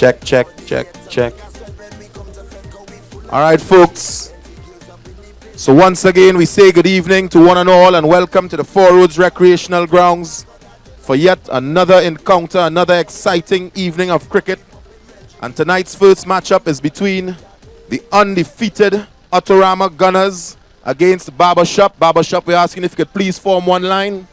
Check, check, check, check. All right, folks. So once again, we say good evening to one and all and welcome to the Four Roads Recreational Grounds for yet another encounter, another exciting evening of cricket. And tonight's first matchup is between the undefeated Autoramma Gunners against Barber. Barber, we're asking if you could please form one line.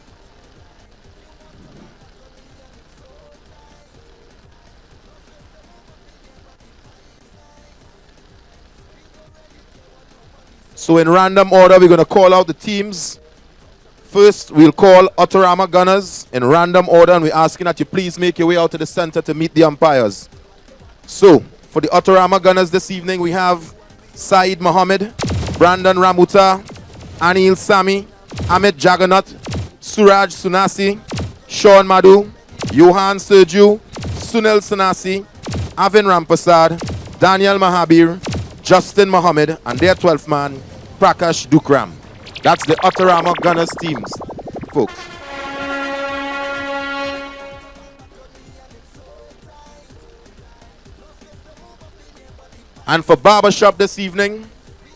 So in random order, we're going to call out the teams. First, we'll call Autoramma Gunners in random order, and we're asking that you please make your way out to the center to meet the umpires. So, for the Autoramma Gunners this evening, we have Saeed Mohammed, Brandon Ramuta, Anil Sami, Amit Jagannath, Suraj Sunasi, Sean Madhu, Johan Serju, Sunil Sanasi, Avin Rampasad, Daniel Mahabir, Justin Mohammed, and their 12th man, Prakash Dukram. That's the Autoramma Gunners teams, folks. And for Barbershop this evening,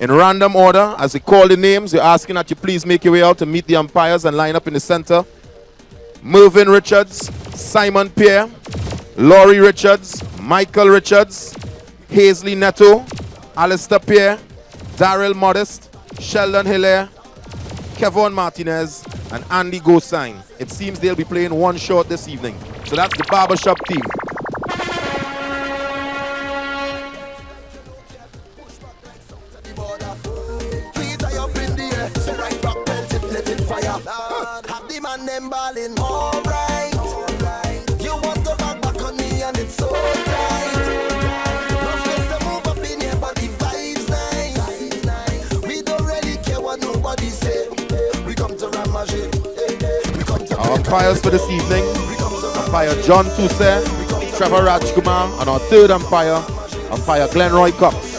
in random order, as we call the names, we're asking that you please make your way out to meet the umpires and line up in the center. Mervyn Richards, Simon Pierre, Laurie Richards, Michael Richards, Hazley Neto, Alistair Pierre, Daryl Modest, Sheldon Hilaire, Kevon Martinez, and Andy Gosine. It seems they'll be playing one short this evening. So that's the Barbershop team. Have the man them balling alright. You want to back on me and it's so tight. No stress to move up in here, but the vibes nice. We don't really care what nobody say. We come to Ramajit. Our umpires for this evening, umpire John Toussaint, Trevor Rajkumar, and our third umpire, umpire Glenroy Cox.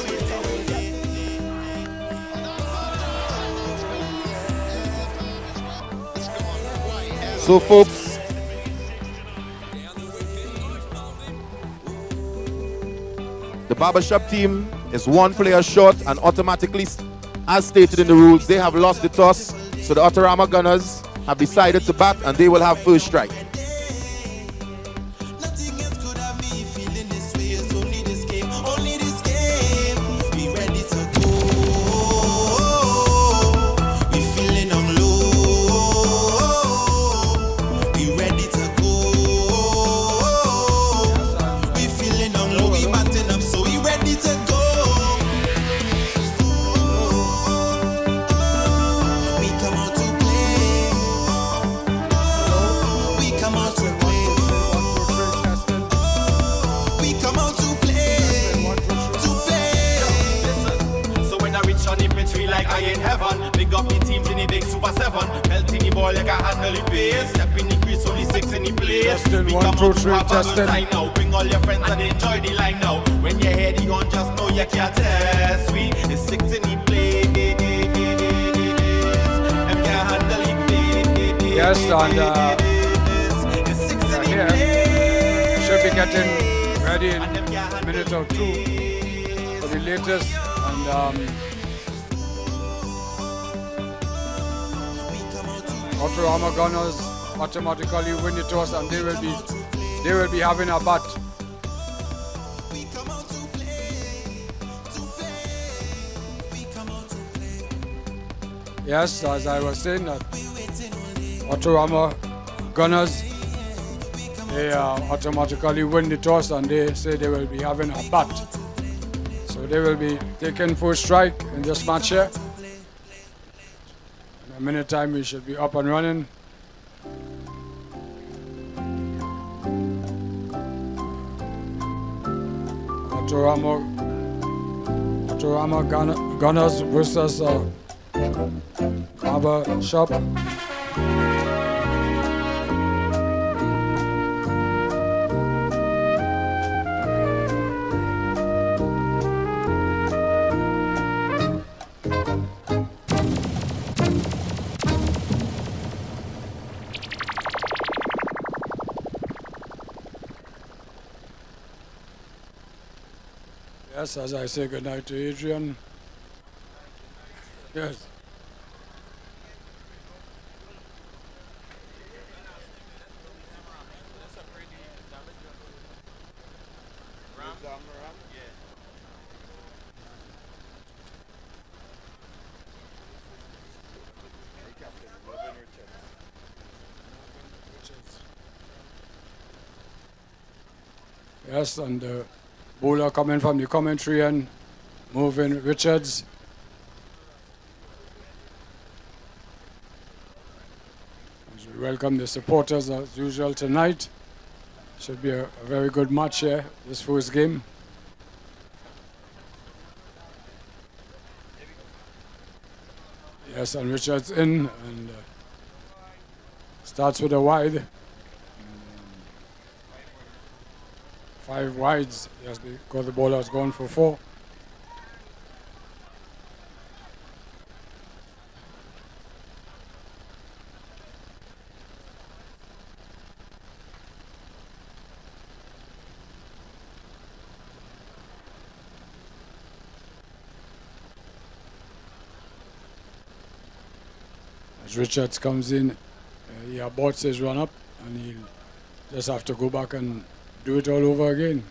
So folks, the Barbershop team is one player short and automatically, as stated in the rules, they have lost the toss. So the Autoramma Gunners have decided to bat and they will have first strike. Up the teams in the big Super 7. Melting the ball like a handle the pace. Step in the crease, only 6 in the place. We come out to have a good time now. Bring all your friends and enjoy the line now. When you're head, you gon' just know you can't test. We is 6 in the place. And can't handle the pace. Yes, and it's 6 in the place. should be getting ready in a minute or two for the latest. And Autoramma Gunners automatically win the toss, and they will be having a bat. Yes, as I was saying, that Autoramma Gunners, they automatically win the toss, and they say they will be having a bat. So they will be taking first strike in this match here. In a minute time, we should be up and running. Autoramma Gunners versus Barbershop. Yes, as I say goodnight to Adrian. Yes. Yes, and the bowler coming from the commentary and moving Richards. As we welcome the supporters as usual tonight. Should be a very good match here, this first game. Yes, and Richards in and starts with a wide. 5 wides, yes, because the bowler has gone for 4. As Richards comes in, he aborts his run up and he'll just have to go back and do it all over again.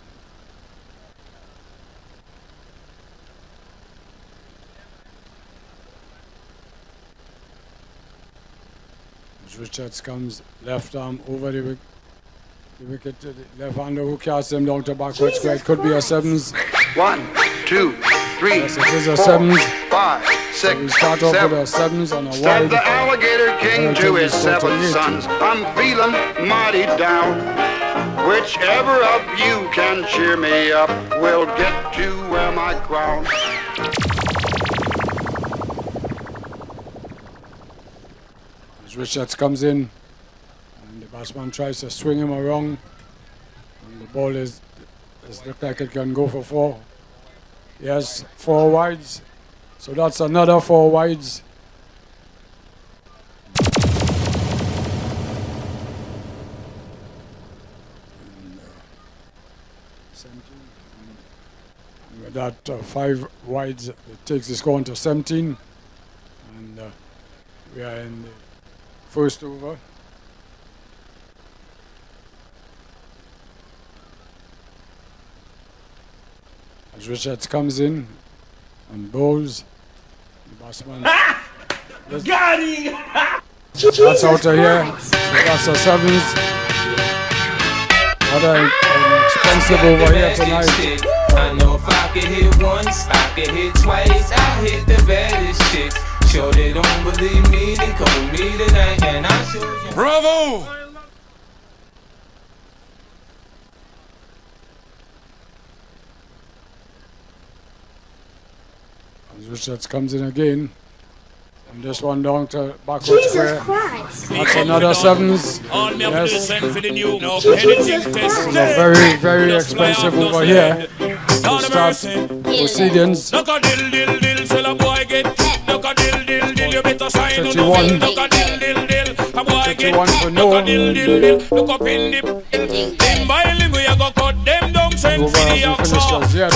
As Richards comes left arm over the wicket to the left hander who casts him down to backward square. It could be a 7's. 1, 2, 3, Yes, it is a 4, 7's. 5, 6, So we start off with a 7's on a Said wide. the alligator king to his 7 48. sons, I'm feeling mighty down. Whichever of you can cheer me up will get to wear my crown. As Richards comes in, and the batsman tries to swing him around, and the ball is look like it can go for 4. Yes, 4 wides. So that's another 4 wides. And with that 5 wides, it takes the score to 17. And we are in the first over. As Richards comes in and bowls, the batsman. Got him! That's out of here. So that's a 7's. Another expensive over here tonight. I know if I could hit once, I could hit twice. I hit the baddest chicks. Sure they don't believe me, they call me tonight, and I show you. Bravo! As Richards comes in again. And this one down to backward square. That's another 7's. Yes. These are very, very expensive over here. To start proceedings. 31. For no. Over as we finish as yet.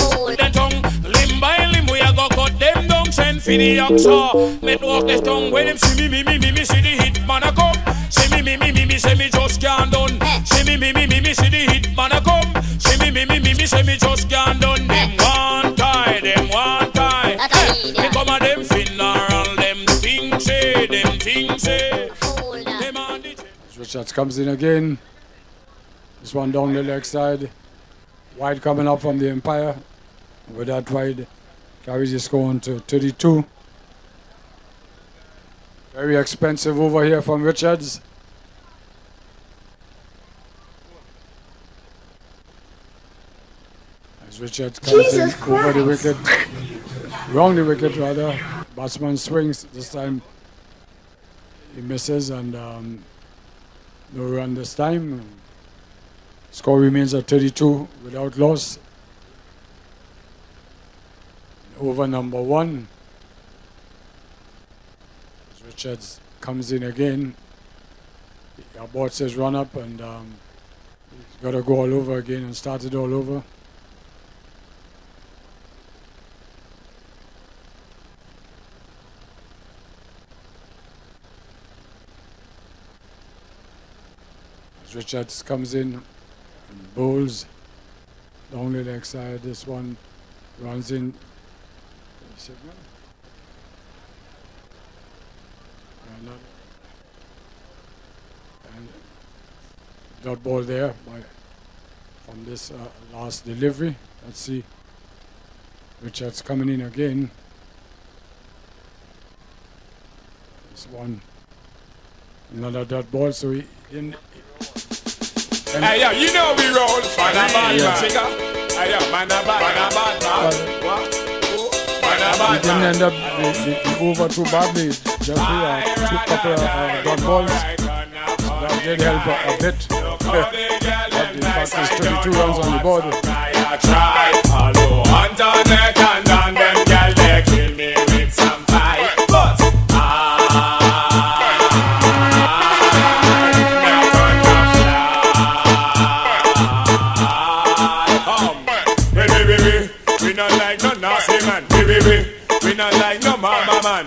Send for the oxa. Let walk the tongue when them see me, see the hit man a come. See me, say me just can't done. See me, see the hit man a come. See me, say me just can't done. Them one tie. Me come a them funeral, them things say. Richards comes in again. This one down the leg side. Wide coming up from the umpire. With that wide. Carries his score on to 32. Very expensive over here from Richards. As Richards comes in over the wicket, round the wicket rather. Batsman swings this time. He misses and no run this time. Score remains at 32 without loss. Over number 1. As Richards comes in again. He aborts his run up and he's got to go all over again and start it all over. Richards comes in and bowls down the leg side. This one runs in signal. And dot ball there from this last delivery. Let's see. Richards coming in again. This one, another dot ball. So he in. Hey, yeah, you know we roll. Man a bad man. Hey, yeah, man a bad man. He didn't end up the over too badly. Jeffrey took a couple of dot balls. That did help a bit. But in fact, there's 22 runs on the board. Try follow Antoinette and then them girl they kill me with some fight. But we not like no nasty man. We not like no mama man.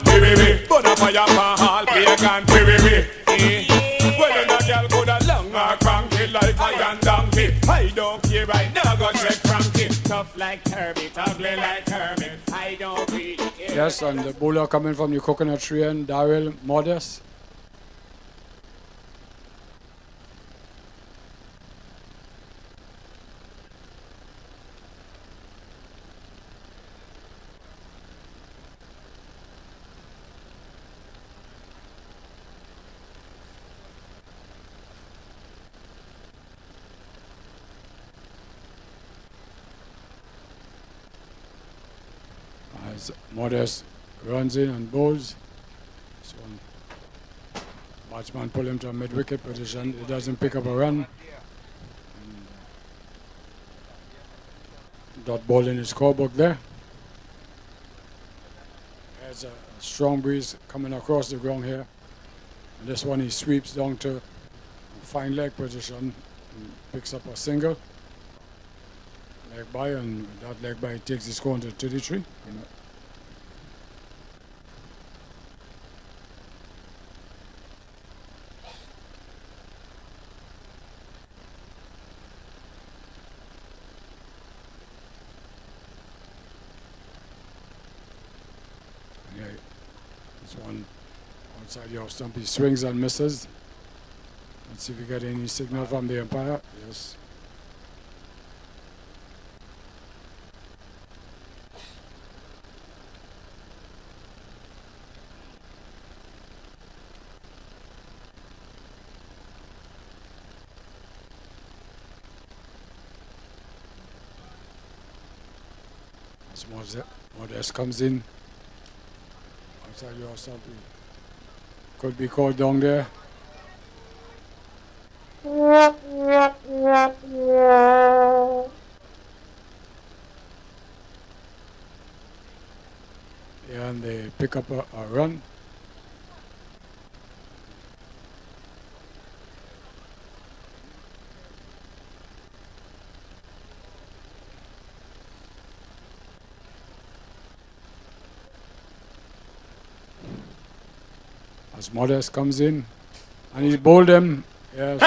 But a fire pan hall play a gun. Well, a girl could a long or cranky like a young donkey. I don't care right now, go check Frankie. Tough like Kermit, ugly like Kermit. I don't really care. Yes, and the bowler coming from the coconut tree and Daryl Modest. As Modest runs in and bowls. This one, batsman pull him to a mid-wicket position. He doesn't pick up a run. Dot ball in his scorebook there. There's a strong breeze coming across the ground here. And this one he sweeps down to a fine leg position and picks up a single. Leg by, and that leg by takes the score to 33. This one outside the off stump, he swings and misses. Let's see if we get any signal from the umpire. Yes. As Modest comes in. Outside your stump, could be called down there. Yeah, and they pick up a run. As Modest comes in, and he's bowled him. Yes.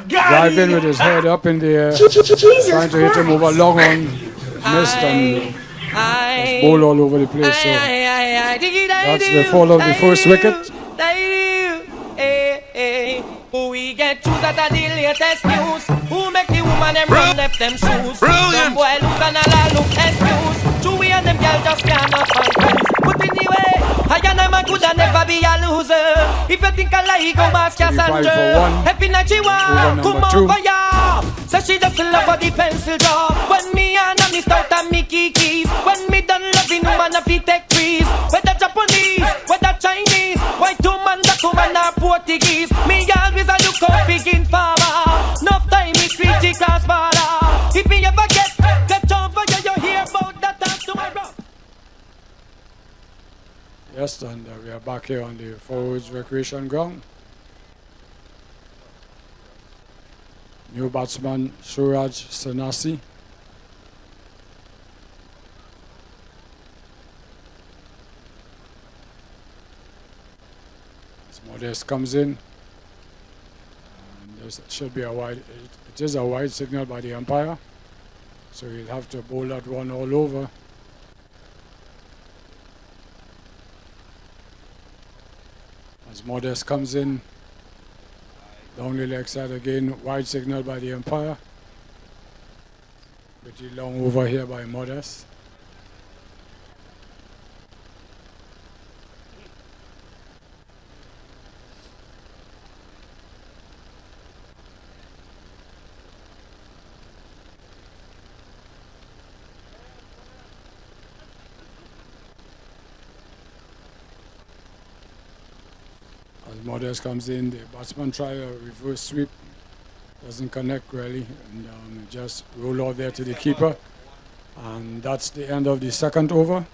Drive in with his head up in the air, trying to hit him over long on, missed, and was bowled all over the place. So that's the fall of the first wicket. We get choose at the latest news. Who make the woman them run left them shoes? Some boy lose and all look excuse. Chewy and them girl just cannot find cruise. But anyway, I and I'm a good and never be a loser. If you think I lie, go ask Cassandra. Happy night she want, come over ya. So she just love for the pencil job. When me and I missed out and me kikis. When me done loving woman of the tech trees. Whether Japanese, whether Chinese, white woman, black woman or Portuguese. Me always a look out begin farmer. Enough time is pretty cross border. If me ever get over you, you hear about that dance tomorrow. Yes, and we are back here on the Forwards Recreation Ground. New batsman Suraj Sanasi. As Modest comes in. And This should be a wide. It is a wide signal by the umpire. So he'll have to bowl that one all over. As Modest comes in, down the leg side again, wide signal by the umpire. Pretty long over here by Modest. As Modest comes in, the batsman try a reverse sweep. Doesn't connect really, and just roll out there to the keeper. And that's the end of the second over.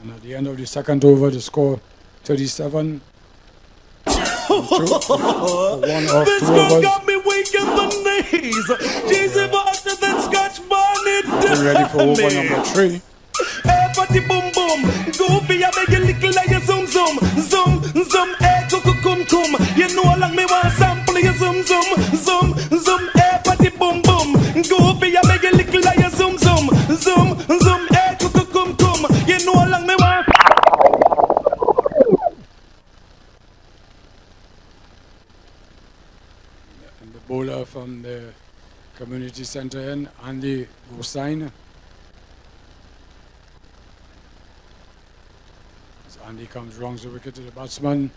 And at the end of the second over, the score 37. One off, This two one overs. got me weak in the knees. Jesus, faster than Scotch bonnet. Getting ready for over number 3. Hey, fatty boom boom. Goofy, I beg you little like a zoom zoom. Zoom, zoom, hey, cuckoo, cum, cum. You know how long me want sample you zoom zoom. Zoom, zoom, hey, fatty boom boom. Goofy, I beg you little like a zoom zoom. Zoom, zoom, hey, cuckoo, cum, cum. You know how long me want. And the bowler from the community center end, Andy Gosain. As Andy comes wrong the wicket to the batsman.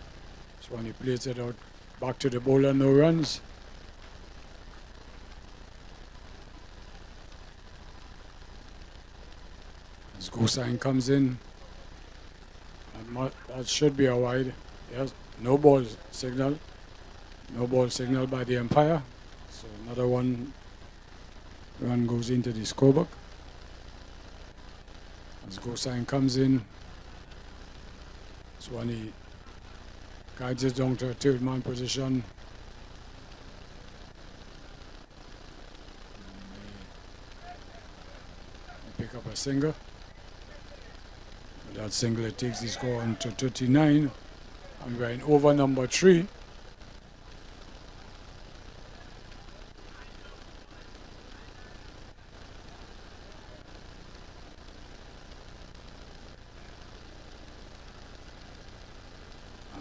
So when he plays it out back to the bowler, no runs. As Gosain comes in, that should be a wide. Yes, no ball signal. No ball signal by the umpire. So another one run goes into the scorebook. As Gosain comes in, so when he guides it down to a third man position. They pick up a single. With that single, it takes the score on to 39. And we're in over number 3.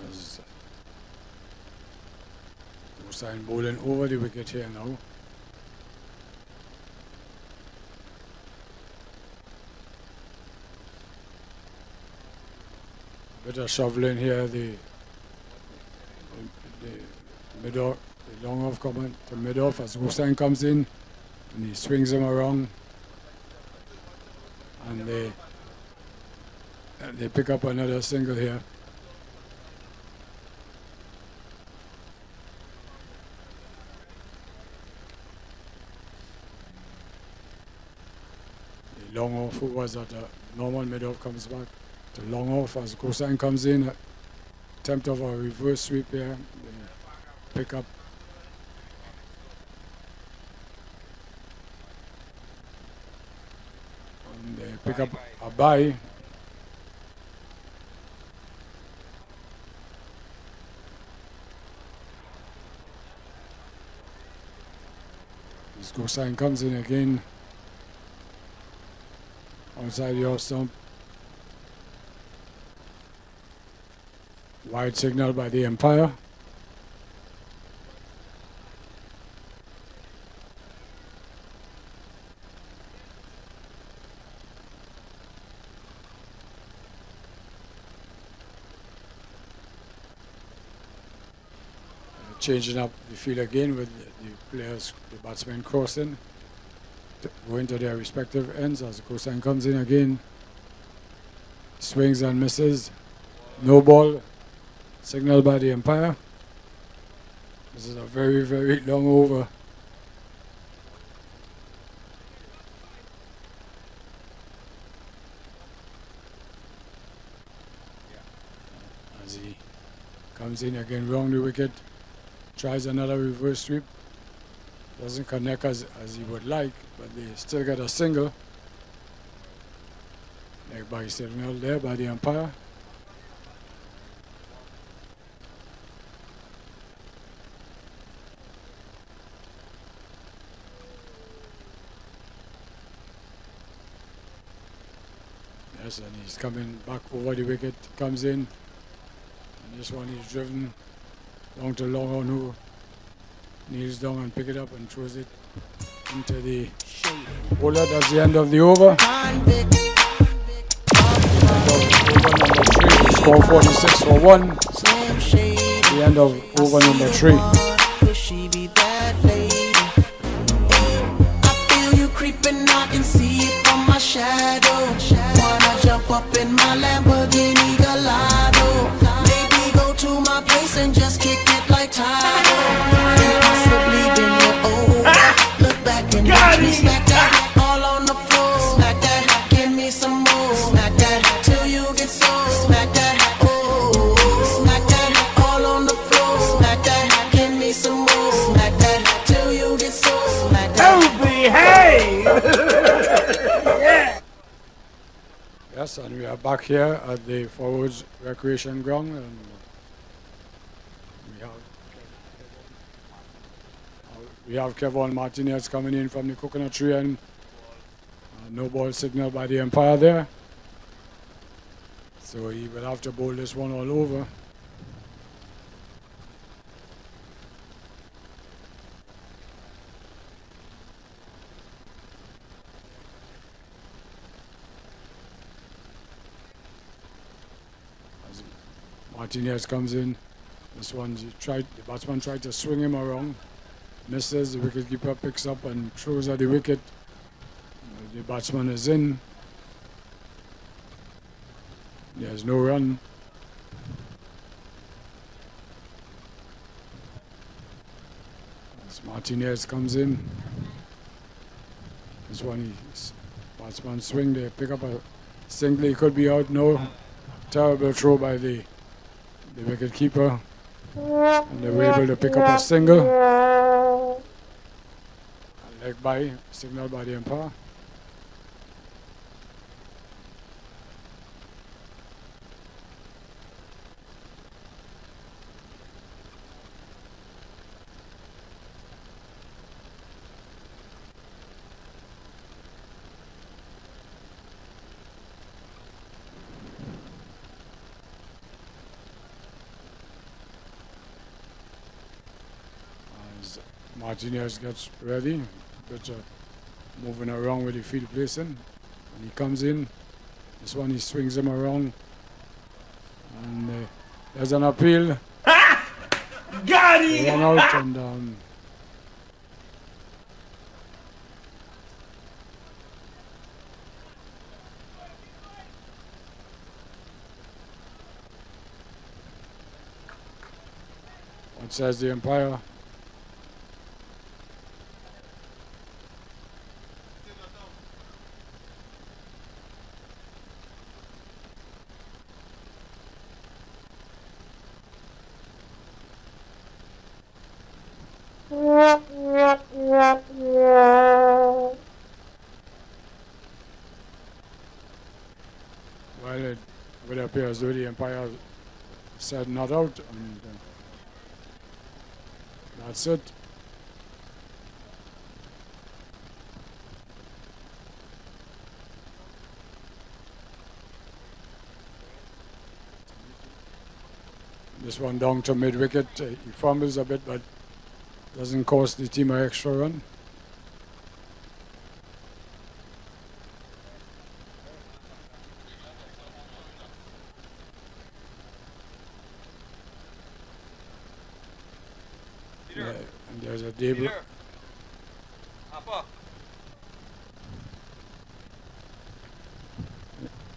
As Gosain bowling over the wicket here now. Bit of shoveling here, the mid off, the long off coming to mid off as Gosain comes in and he swings him around and they pick up another single here. The long off was at the normal mid off comes back. The long off as Gosain comes in, attempt of a reverse sweep here. They pick up. And they pick up a bye. As Gosain comes in again, outside the off stump. Wide signal by the umpire. Changing up the field again with the players, the batsmen crossing, going to their respective ends as Gosain comes in again. Swings and misses. No ball. Signal by the umpire. This is a very, very long over. As he comes in again, round the wicket, tries another reverse sweep. Doesn't connect as he would like, but they still get a single. Leg by signal there by the umpire. Yes, and he's coming back over the wicket, comes in, and this one is driven down to long on, who kneels down and pick it up and throws it into the bowler. That's the end of the over. Over number 3, score 46 for 1. The end of over number 3. Could she be that lady? I feel you creeping, I can see it from my shadow. Wanna jump up in my Lamborghini Gallardo? Maybe go to my place and just kick it like Taco. And possibly then you're over. Look back and watch me smack that all on the floor. Smack that, give me some more. Smack that till you get so. Smack that, oh. Smack that all on the floor. Smack that, give me some more. Smack that till you get so. Smack that. Yeah. Yes, and we are back here at the Forwards Recreation Ground, and we have Kevon Martinez coming in from the coconut tree, and no ball signal by the umpire there. So he will have to bowl this one all over. As Martinez comes in, this one the batsman tried to swing him around. Misses, the wicketkeeper picks up and throws at the wicket. The batsman is in. There's no run. As Martinez comes in. This one, batsman swing, they pick up a single, he could be out. No, terrible throw by the wicketkeeper. And they were able to pick up a single. Leg by, signal by the umpire. As Martinez gets ready, but moving around with the field placing, and he comes in. This one he swings him around, and there's an appeal. Got it! Run out, and what says the umpire? Well, it would appear as though the umpire said not out, and that's it. This one down to mid-wicket. He fumbles a bit, but doesn't cost the team an extra run. And there's a debut.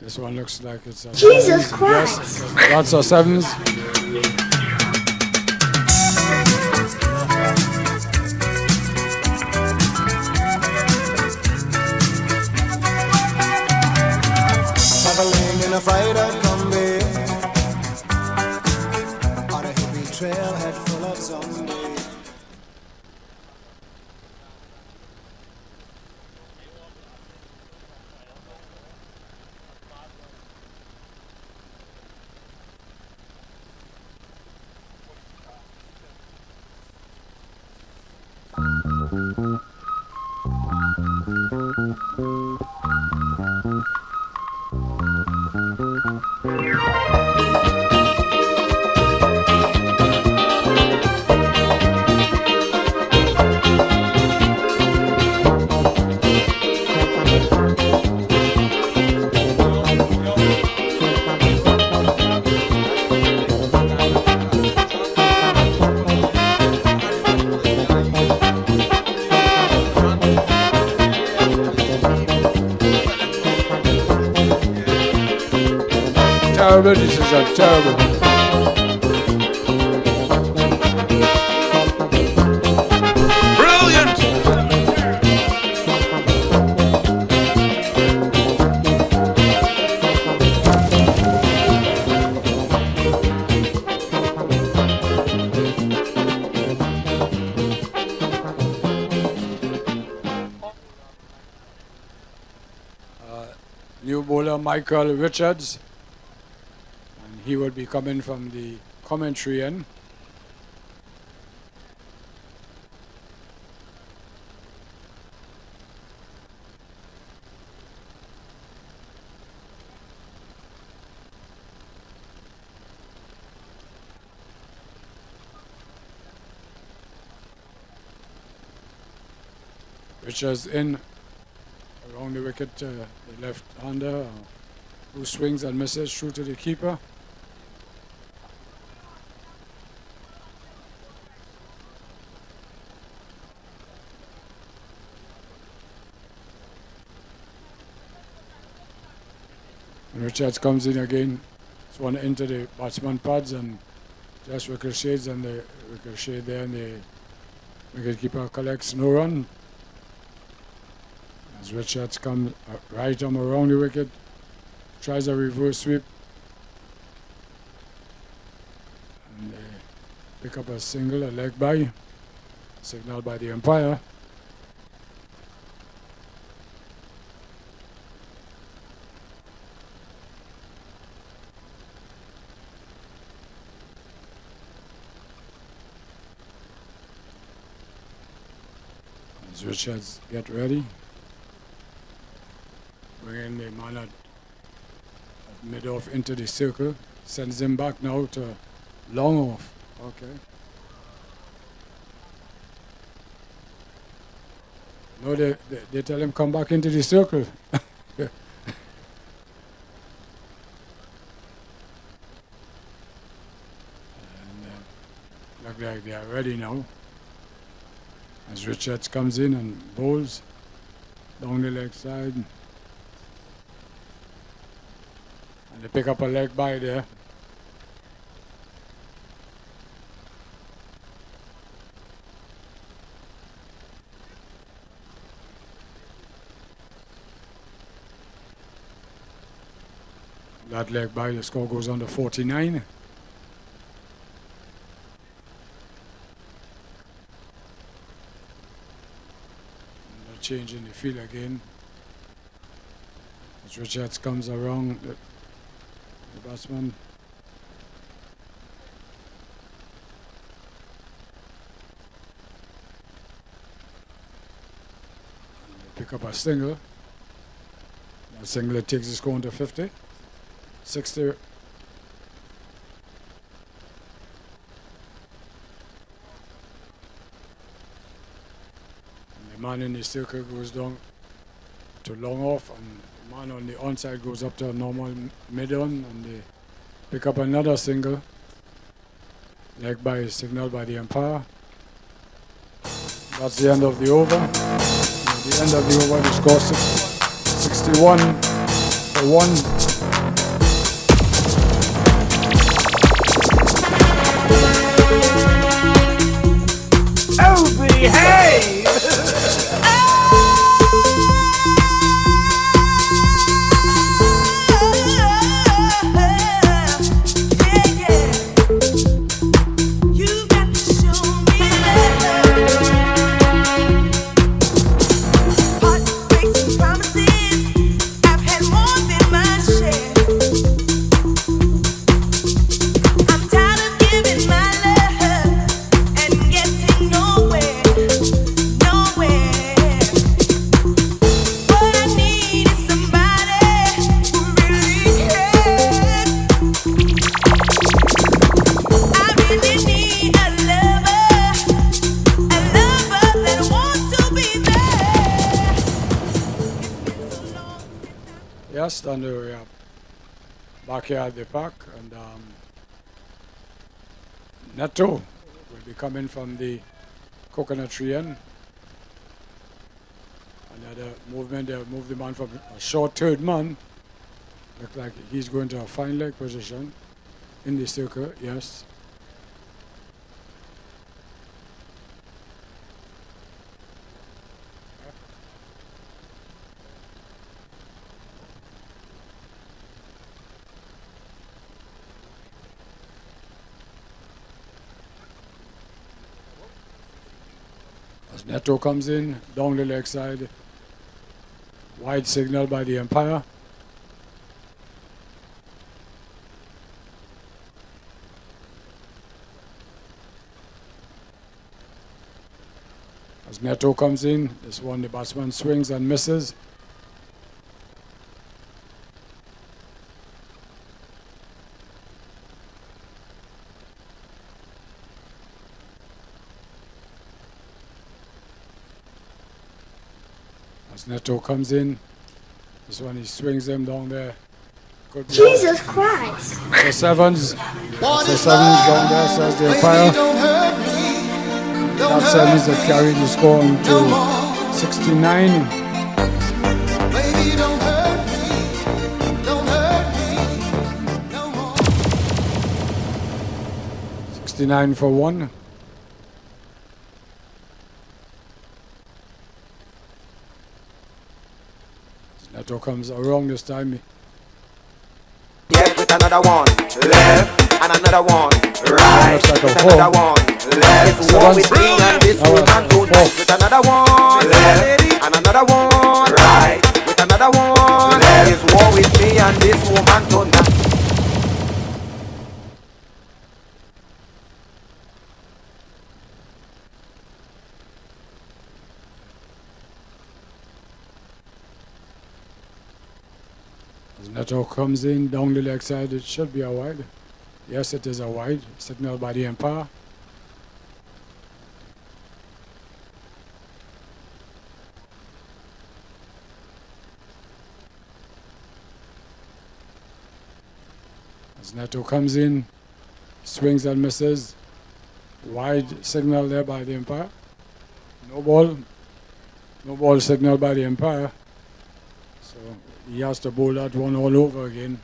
This one looks like it's a Jesus sevens. Christ! Yes, that's a 7's. Traveling in a freighter combi on a hippie trailhead full of zombies. Terrible decision, terrible. Brilliant! New bowler Michael Richards, and he will be coming from the commentary end. Richards in around the wicket, the left-hander who swings and misses through to the keeper. And Richards comes in again, it's one into the batsman pads and just ricochets, and the ricochet there, and the wicketkeeper collects no run. As Richards comes right arm around the wicket, tries a reverse sweep, and they pick up a single, a leg by, signaled by the umpire. As Richards get ready, bringing the man at mid-off into the circle, sends him back now to long off. Okay. No, they tell him come back into the circle. And, look like they are ready now. As Richards comes in and bowls down the leg side. They pick up a leg by there. That leg by, the score goes on to 49. Another change in the field again. As Richards comes around the batsman. Pick up a single. That single takes the score to 50. 60. And the man in the circle goes down to long off, and the man on the onside goes up to a normal mid-on, and they pick up another single. Leg by is signaled by the umpire. That's the end of the over. At the end of the over, the score 61 for 1. Oh, behave! And we are back here at the park, and Neto will be coming from the coconut tree end. Another movement, they'll move the man from a short third man Look like he's going to a fine leg position in the circle, yes. As Neto comes in, down the leg side, wide signal by the umpire. As Neto comes in, this one the batsman swings and misses. As Neto comes in, this one he swings him down there. Could be Jesus Christ. The 7's. The 7's down there, says the umpire. That 7's that carried the score to 69. Baby, don't hurt me. Don't hurt me no more. 69 for 1. Neto comes around this time. Yes, with another one left and another one right. Looks like a With four. another one left. War with me and this woman tonight. With another one left and another one right. With another one left. Is war with me and this woman tonight. As Neto comes in down the leg side, it should be a wide. Yes, it is a wide. Signal by the umpire. As Neto comes in, swings and misses. Wide signal there by the umpire. No ball. No ball signal by the umpire. So he has to bowl that one all over again.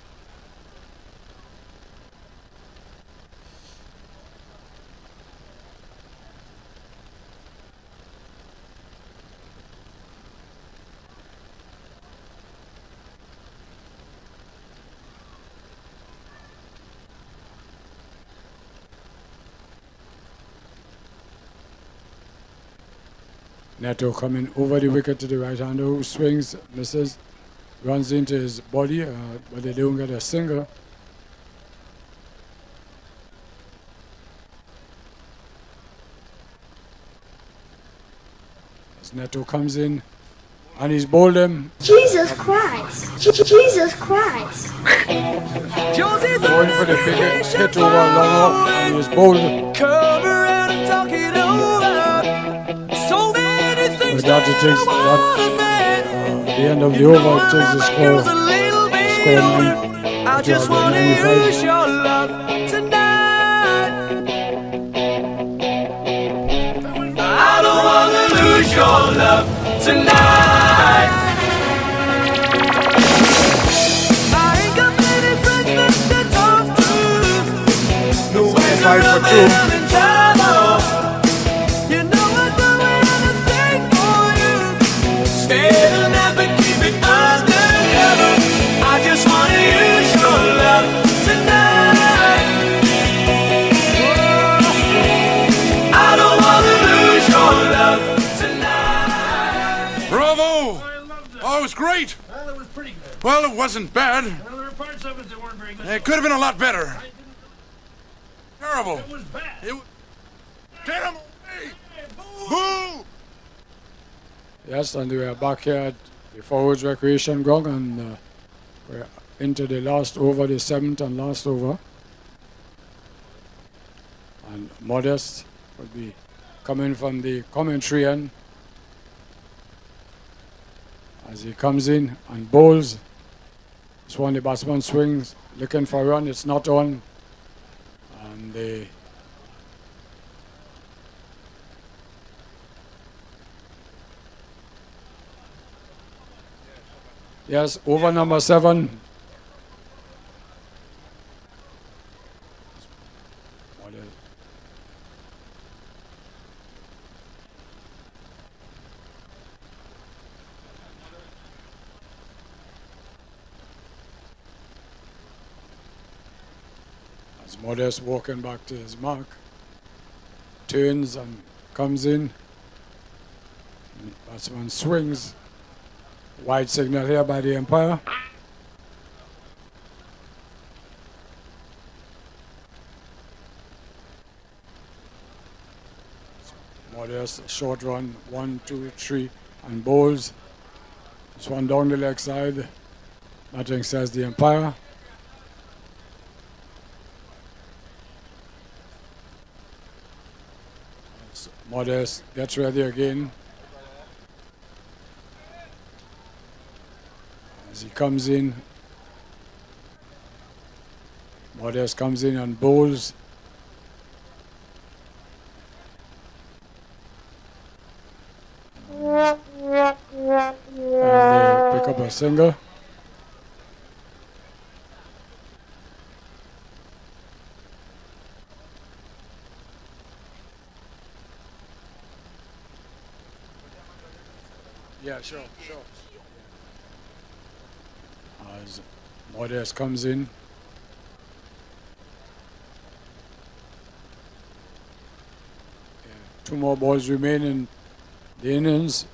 Neto coming over the wicket to the right hander who swings, misses, runs into his body, but they don't get a single. As Neto comes in and he's bowled him. Jesus Christ. Jesus Christ. Going for the big hit over long off and he's bowled. Come around and talk it over. So many things But that it takes the end of the over, it takes the score. I just want to use your love tonight. I don't want to lose your love tonight. I ain't got many friends to talk to. No way to 5 for 2. You know I'd do anything for you. Stay the night but keep it undercover. I just want to use your love tonight. I don't want to lose your love tonight. Bravo! Oh, it was great. Well, it was pretty good. Well, it wasn't bad. Well, there were parts of it that weren't very good. It could have been a lot better. Terrible. It was bad. Damn! Hey! Boo! Yes, and we are back here at the Forwards Recreation Ground, and we're into the last over, the 7th and last over. And Modest will be coming from the commentary end as he comes in and bowls. This one, the batsman swings, looking for a run. It's not on. And they yes, over number 7. Modest walking back to his mark. Turns and comes in. Batsman swings. Wide signal here by the umpire. Modest short run, 1, 2, 3, and bowls. This one down the leg side. Nothing, says the umpire. Modest gets ready again. As he comes in, Modest comes in and bowls. And they pick up a single. Yeah, sure. As Modest comes in. Two more balls remain in the innings.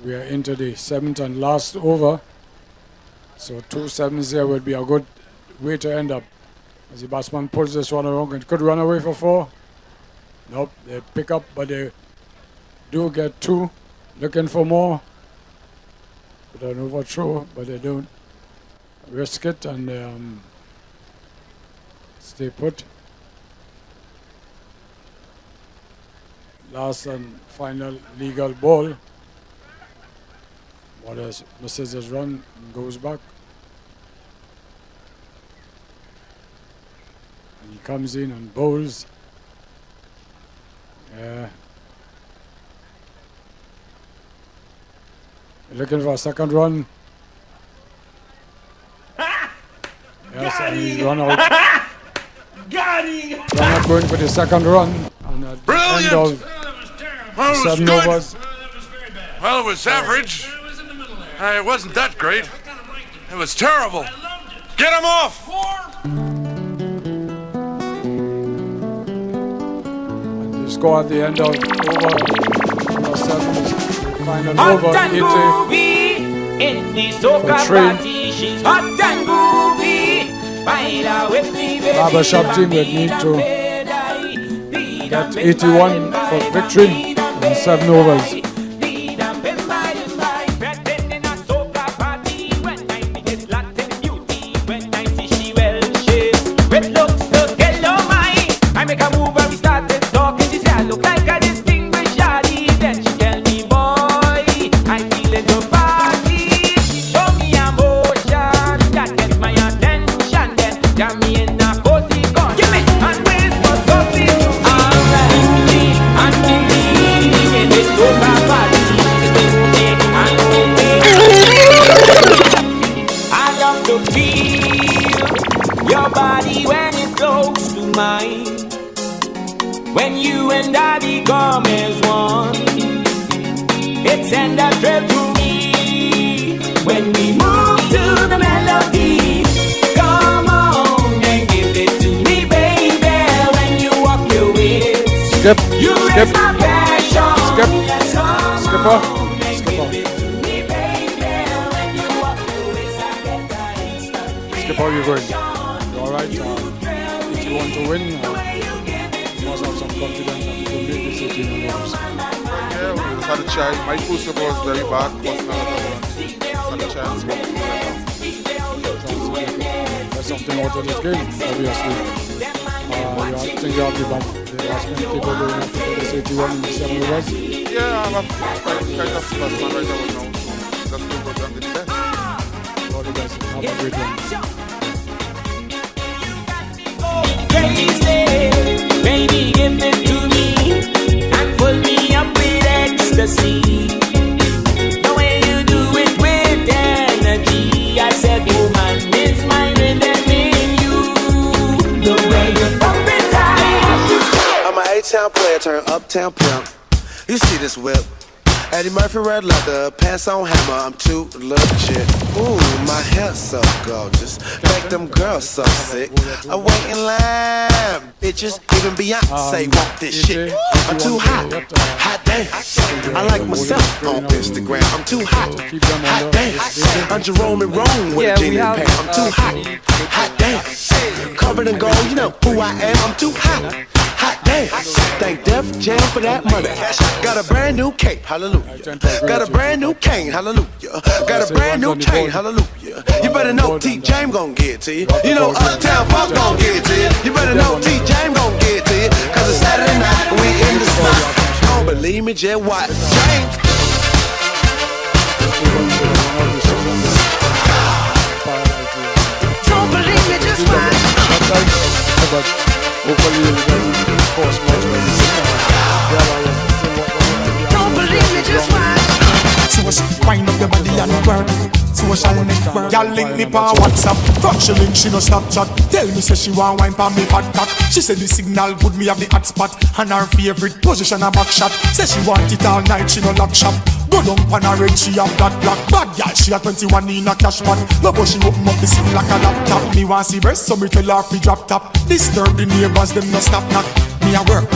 We are into the 7th and last over. So 2 7s there would be a good way to end up. As the batsman pulls this one around and could run away for 4. Nope, they pick up, but they do get 2. Looking for more. With an overthrow, but they don't risk it and stay put. Last and final legal ball. Modest misses his run and goes back. And he comes in and bowls. Looking for a second run. Yes, and he's run out. Got him! They're not going for the second run. And at the end of Well, it was 7 good. overs. Well, it was average. It wasn't that great. It was terrible. Get him off! And the score at the end of over 7, final Hot over and 80 groovy in the soca for 3. party. She's hot and groovy. Baila with me, baby. Barber shop team would need to get 81 for victory in 7 overs. Your body when it's close to mine, when you and I become as one, it sends a thrill to me when we move to the melody. Come on and give it to me, baby. When you walk your way, Skip, you skip, raise my passion. skip, Let's come skipper, on and skipper. give it to me, baby. When you walk your way, I get that instant. Skipper, you going? You alright? If you want to win, you must have some confidence that you can make this 18 overs. Yeah, we just had a try. My first over was very bad. Wasn't another one. Had a chance, but There's something out of this game, obviously. I think you have the batsman capable enough to get this 81 in the 7 overs. yeah, I'm a kind of batsman right now. So that's no good. I'm the best. All the best. Have a great one. Crazy, baby, give it to me and pull me up with ecstasy. The way you do it with energy, I said, woman, is my rhythm in you. The way you pump it tight. I'm an A-town player, turn uptown pimp. You see this whip? Eddie Murphy red leather, pants on hammer, I'm too legit. Ooh, my hair's so gorgeous, make them girls so sick. I wait in line, bitches, even Beyonce want this shit. I'm too hot, hot damn. I like myself on Instagram, I'm too hot, hot damn. I'm Jerome and Rome with a jean and pants, I'm too hot, hot damn. Covered in gold, you know who I am, I'm too hot. Hot damn, thank Def Jam for that money. Got a brand new cape, hallelujah. Got a brand new cane, hallelujah. Got a brand new chain, hallelujah. You better know T. James gon' get it to you. You know Uptown Funk gon' get it to you. You better know T. James gon' get it to you. Cause it's Saturday night and we in the spot. Don't believe me, just watch. James. Don't believe me, just watch. Don't believe me, just watch. So she wind up your body and work. So she network. Y'all link me pa WhatsApp. Fuck she link, she no Snapchat. Tell me say she want wine pa me fat cock. She said the signal good, me have the hot spot. And her favorite position a back shot. Say she want it all night, she no lock shop. Go down pan her head, she have that black bad girl. She a 21 in a cash pot. Love how she open up the scene like a laptop. Me want see breast, so me tell her fi drop top. Disturb the neighbors, them no stop knock. Me a work,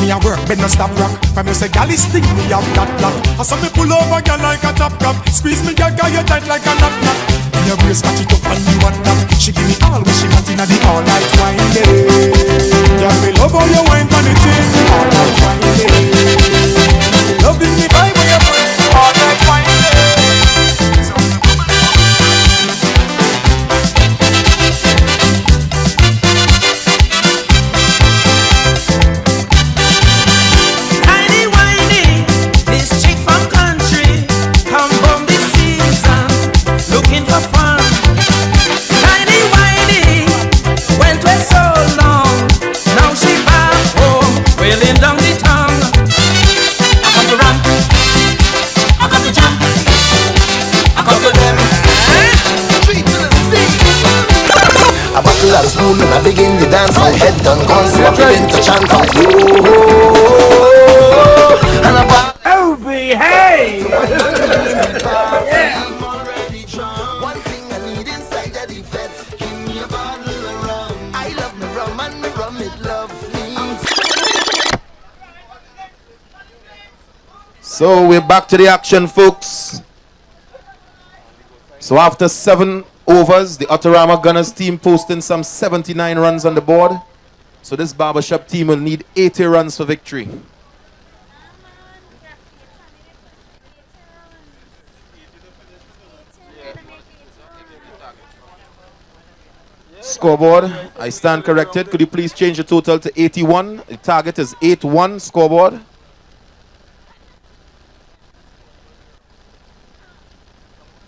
but no stop rock. From you say gal is thing, me have that black. I saw me pull over gal like a top cap. Squeeze me gal, you tight like a knock knock. Me a brace, catch it up and me want that. She give me all what she want inna the all night wine day. Girl, me love how you wine pon the thing. All night wine day. Loving me vibe when you bring all night wine day. A spoon and I begin the dance. My head done gone, so I begin to chant out. And I oh, behave! One thing I need inside of the feds. Give me a bottle of rum. I love me rum and me rum it love me. So we're back to the action, folks. So after 7 overs, the Autoramma Gunners team posting some 79 runs on the board. So this barbershop team will need 80 runs for victory. Scoreboard, I stand corrected. Could you please change the total to 81? The target is 8-1 scoreboard.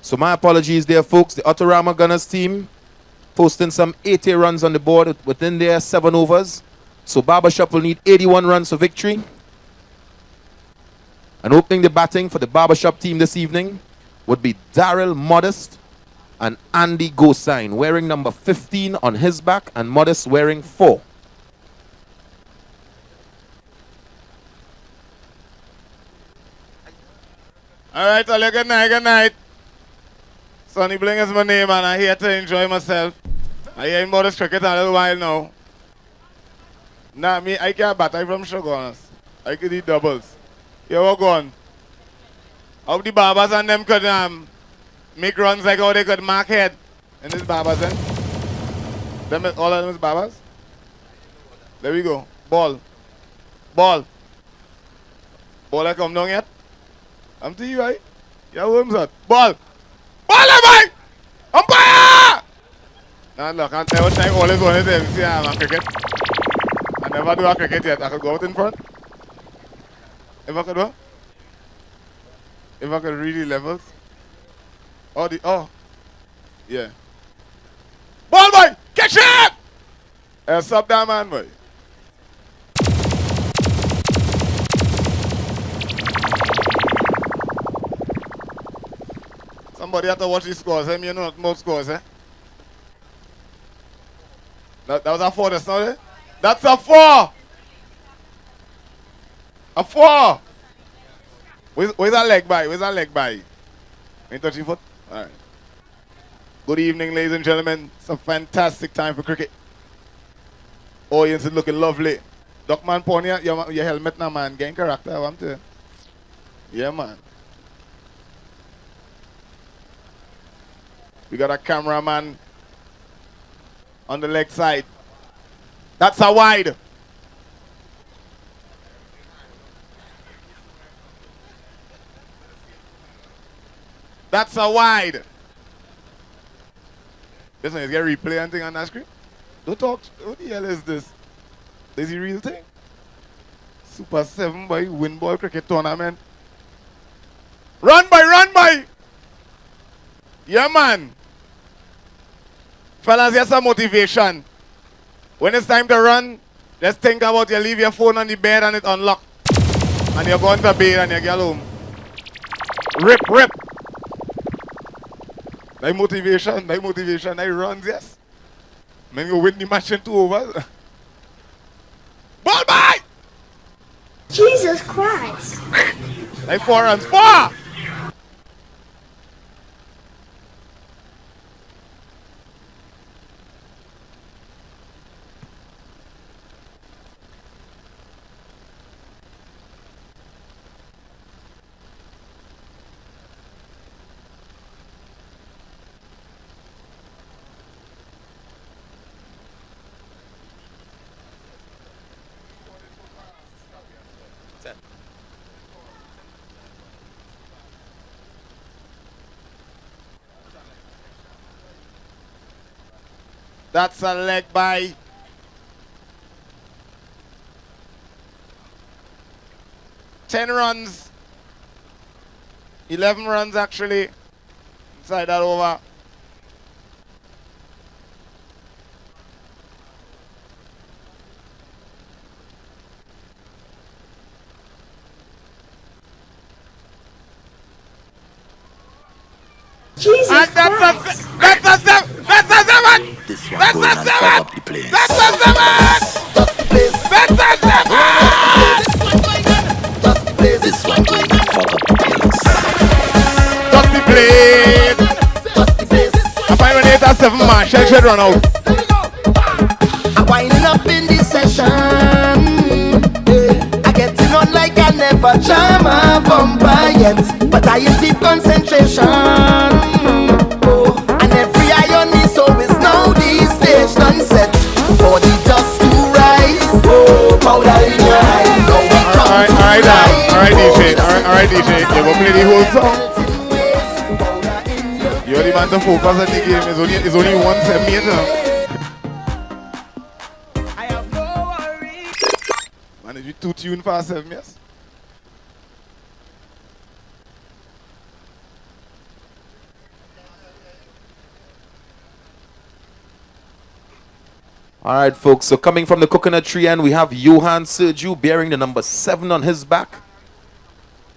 So my apologies there, folks. The Autoramma Gunners team posting some 80 runs on the board within their 7 overs. So Barbershop will need 81 runs for victory. And opening the batting for the Barbershop team this evening would be Daryl Modest and Andy Gosine, wearing number 15 on his back and Modest wearing 4. All right, all good night, good night. Sonny Bling is my name and I'm here to enjoy myself. I hear about this cricket a little while now. Nah, me, I can't bat. I'm from Sugar. I could eat doubles. Here we go. How the Barbers and them could make runs like how they could mark head in this Barbers, eh? Them, all of them is Barbers? There we go. Ball. Ball. Ball I come down yet? I'm to you, right? Yeah, worms out. Ball. Ball, boy! Umpire! Nah, look, I never time always one of them. See, I'm a cricket. I never do a cricket yet. I could go out in front. If I could do? If I could really levels. Oh. Yeah. Ball, boy! Catch it! Stop that man, boy. Somebody have to watch these scores, eh? You know more scores, eh? That was a 4, that's not it? That's a 4! A 4! Where's that leg by? Where's that leg by? Ain't touch your foot? Alright. Good evening, ladies and gentlemen. It's a fantastic time for cricket. Audience is looking lovely. Duckman Pony, your helmet now, man. Getting character, I want to. Yeah, man. We got a cameraman on the leg side. That's a wide. That's a wide. Listen, is there replay and thing on that screen? Don't talk. What the hell is this? Is the real thing? Super 7 by Windball cricket tournament. Run by! Yeah, man. Fellas, here's some motivation. When it's time to run, just think about you leave your phone on the bed and it unlocked. And you're going to bed and you get home. Rip. That motivation, I runs, yes. Man, you win the match in 2 overs. Ball by! Jesus Christ. Like 4 runs, 4! That's a leg by. Ten runs. 11 runs actually. Inside that over. Jesus and that's Christ. That's a 7! That's a 7! This one That's going a and 7! fuck up the place. That's a 7! That's the place. That's a 7! That's the place. This one going and fuck up the place. That's the place. That's the place. I find when 8 or 7 man, Shell should run out. I'm winding up in this session. I get it on like I never jam a bumper yet. But I in deep concentration. And every eye on me, so it's now the stage done set. For the dust to rise. Oh, powder in your eye. Now we come to rise. Alright, DJ. You go play the whole song. You're the man to focus on the game. It's only 1 centimeter. Man, if you too tuned for 7 years. All right, folks. So coming from the coconut tree end, we have Johan Sergiu bearing the number 7 on his back.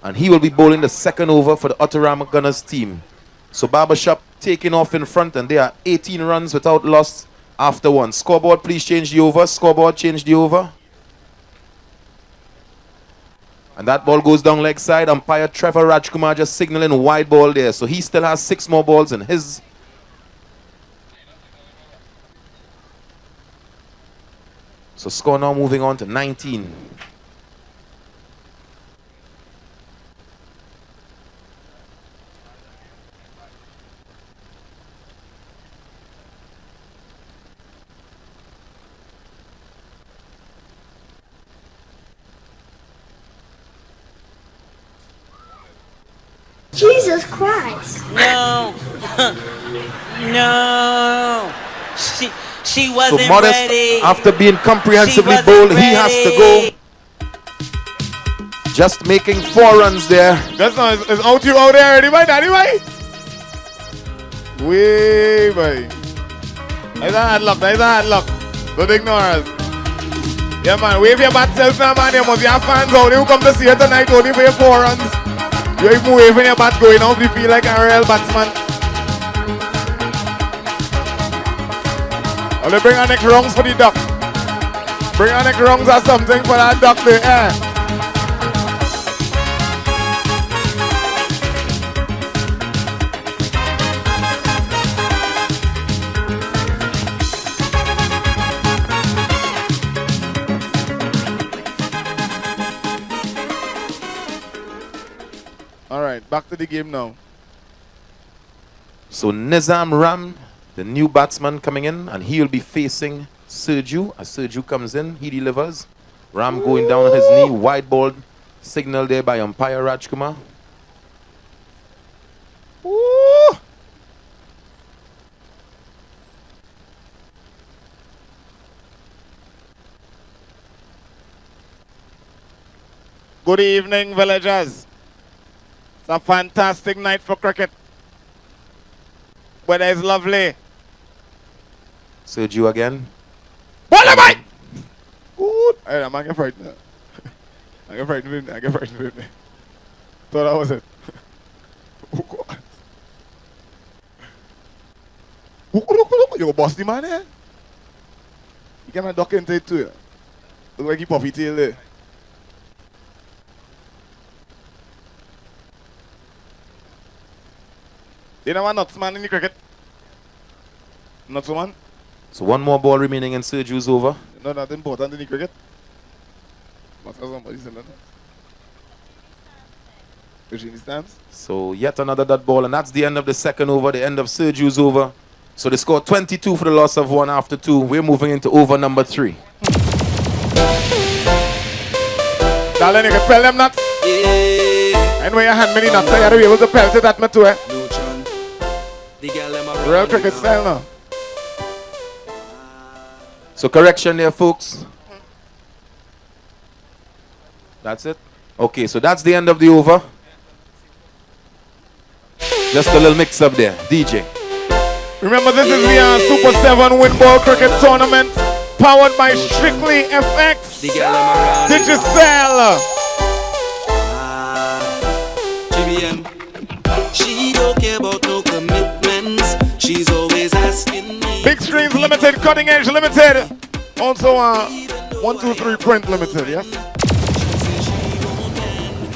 And he will be bowling the second over for the Autoramma Gunners team. So Barbershop taking off in front, and they are 18 runs without loss after 1. Scoreboard, please change the over. Scoreboard, change the over. And that ball goes down leg side. Umpire Trevor Rajkumar just signaling wide ball there. So he still has 6 more balls in his. So score now moving on to 19. Jesus Christ. No. No. She wasn't So Modest, ready. after being comprehensively She bowled, wasn't he has to ready. go. Just making 4 runs there. That's not, is out you out there already, boy? Daddy, boy? Way, boy. That's a hard luck, that's a hard luck. Don't ignore us. Yeah, man, wave your bat self now, man. You must be have fans out there who come to see you tonight only for your 4 runs. You're even waving your bat going off the field like a real batsman. Oh, they bring our next rungs for the duck. Bring our next rungs or something for that duck there. Back to the game now. So Nizam Ram, the new batsman coming in, and he'll be facing Sergio. As Sergio comes in, he delivers. Ram going down on his knee, wide ball signal there by umpire Rajkumar. Ooh. Good evening, villagers. It's a fantastic night for cricket. Weather is lovely. Sergio again. Ball am I? Good. Hey, I'm getting frightened. I get frightened. I get frightened. Thought that was it. Oh, God. You boss the man here? You can't duck into it too. Look like he puffy tail there. You know what nuts man in the cricket? Nuts man? So one more ball remaining and Sergio's over. No, that's important in the cricket. Must have somebody saying that. Eugene stands. So yet another dot ball, and that's the end of the second over, the end of Sergio's over. So they scored 22 for the loss of 1 after 2. We're moving into over number 3. Darling, you can pelt them nuts. Yeah. And when you hand me the nuts, you gotta be able to pelt it at me too, eh? Real cricket style now. So correction there, folks. That's it. Okay, so that's the end of the over. Just a little mix up there, DJ. Remember, this is the Super 7 Windball Cricket Tournament, powered by Strictly FX. Digicel. She don't care about no commitments. She's always asking me. Big Streams Limited, Cutting Edge Limited. Also 123 Print Limited, yes?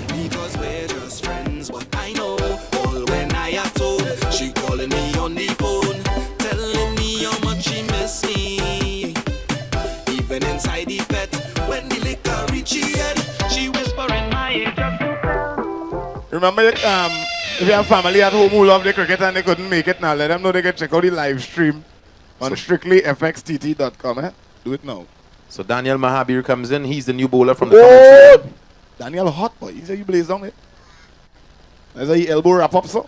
Because we're just friends, but I know all when I have told. She calling me on the phone, telling me how much she miss me. Even inside the pet, when the liquor reach her head, she whispering my ear just to tell. Remember, if you have family at home who love the cricket and they couldn't make it now, let them know they can check out the live stream on strictlyfxtt.com. Eh? Do it now. So Daniel Mahabir comes in. He's the new bowler from the commentary. Daniel hot boy. He's a you blaze on it. There's a elbow wrap up so.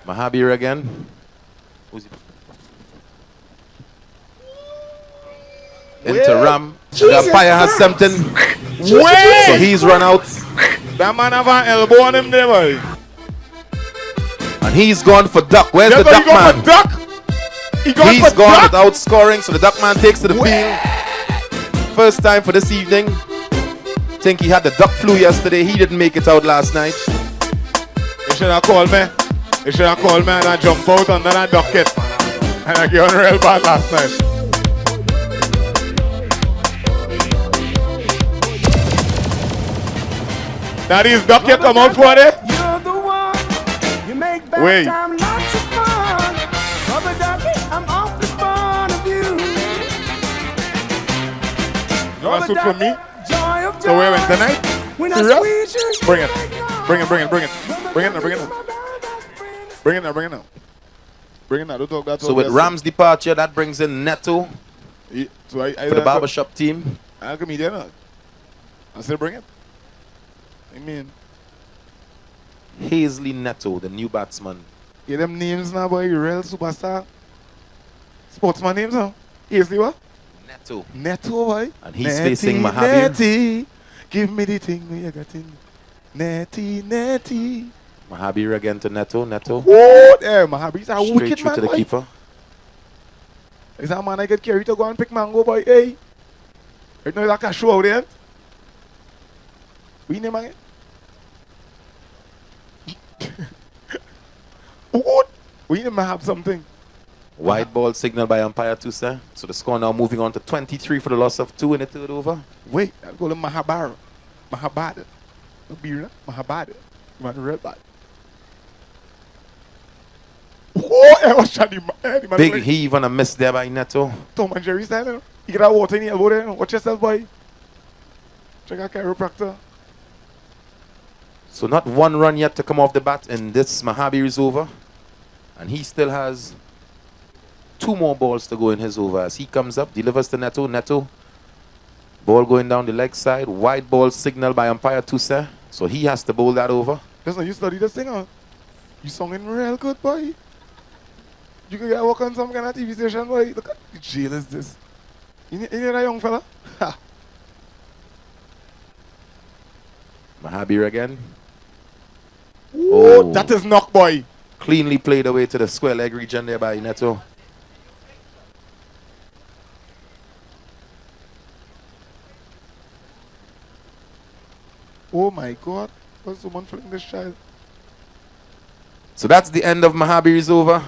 Mahabir again. Who's he? Into Ram. The umpire has something. Wait! So he's run out. That man have an elbow on him there, boy. And he's gone for duck. Where's Yeah, the duck man? Duck? He's gone without scoring, so the duck man takes to the field. First time for this evening. Think he had the duck flu yesterday. He didn't make it out last night. You should have called me. You should have called me and I jump out under that ducket. And I get on real bad last night. That is duck you come out for it? You're the one. You make bad Wait. time lots of fun. Rubber ducky, I'm awfully fond of you. You want soup from me? Joy of So where went tonight? When I Serious? squeeze you, Bring it. Bring it, bring it, bring it. Bring it now, bring it now. Bring it now, bring it now. Bring it now, don't talk that So with Ram's departure, that brings in Neto so I for the barbershop team. I'll come here now. I said bring it. I mean, Hazley Neto, the new batsman. get them names now, boy. You real superstar. Sportsman names now. Hazley what? Neto. Neto, boy. And he's facing Mahabir. Netty, give me the thing you got in. Netty, Netty. Mahabir again to Neto. Neto. Oh, there, Mahabir's a Straight wicked through man, to the boy. keeper. Is that man I get carried to go and pick mango, boy? Hey. Right now, he's like a show out there. We name again? What? We need to have something. Wide ball signal by umpire Tusa. So the score now moving on to 23 for the loss of 2 in the third over. Wait, I'll call him Mahabara. Mahabada. No beer, Mahabada. You want to read that? Oh, I was trying to Big heave on a miss there by Neto. Tom and Jerry style. You get that water in your elbow there. Watch yourself, boy. Check out chiropractor. So not one run yet to come off the bat, and this Mahabir is over. And he still has 2 more balls to go in his over. As he comes up, delivers to Neto. Neto, ball going down the leg side. Wide ball signaled by umpire Toussaint. So he has to bowl that over. Listen, you study this thing, huh? You singing real good, boy. You could get work on some kind of TV station, boy. Look at the jail is this. You need that young fella? Ha. Mahabir again. Oh, that is knock, boy. Cleanly played away to the square leg region there by Neto. Oh my God. What's someone fling this child? So that's the end of Mahabir's over.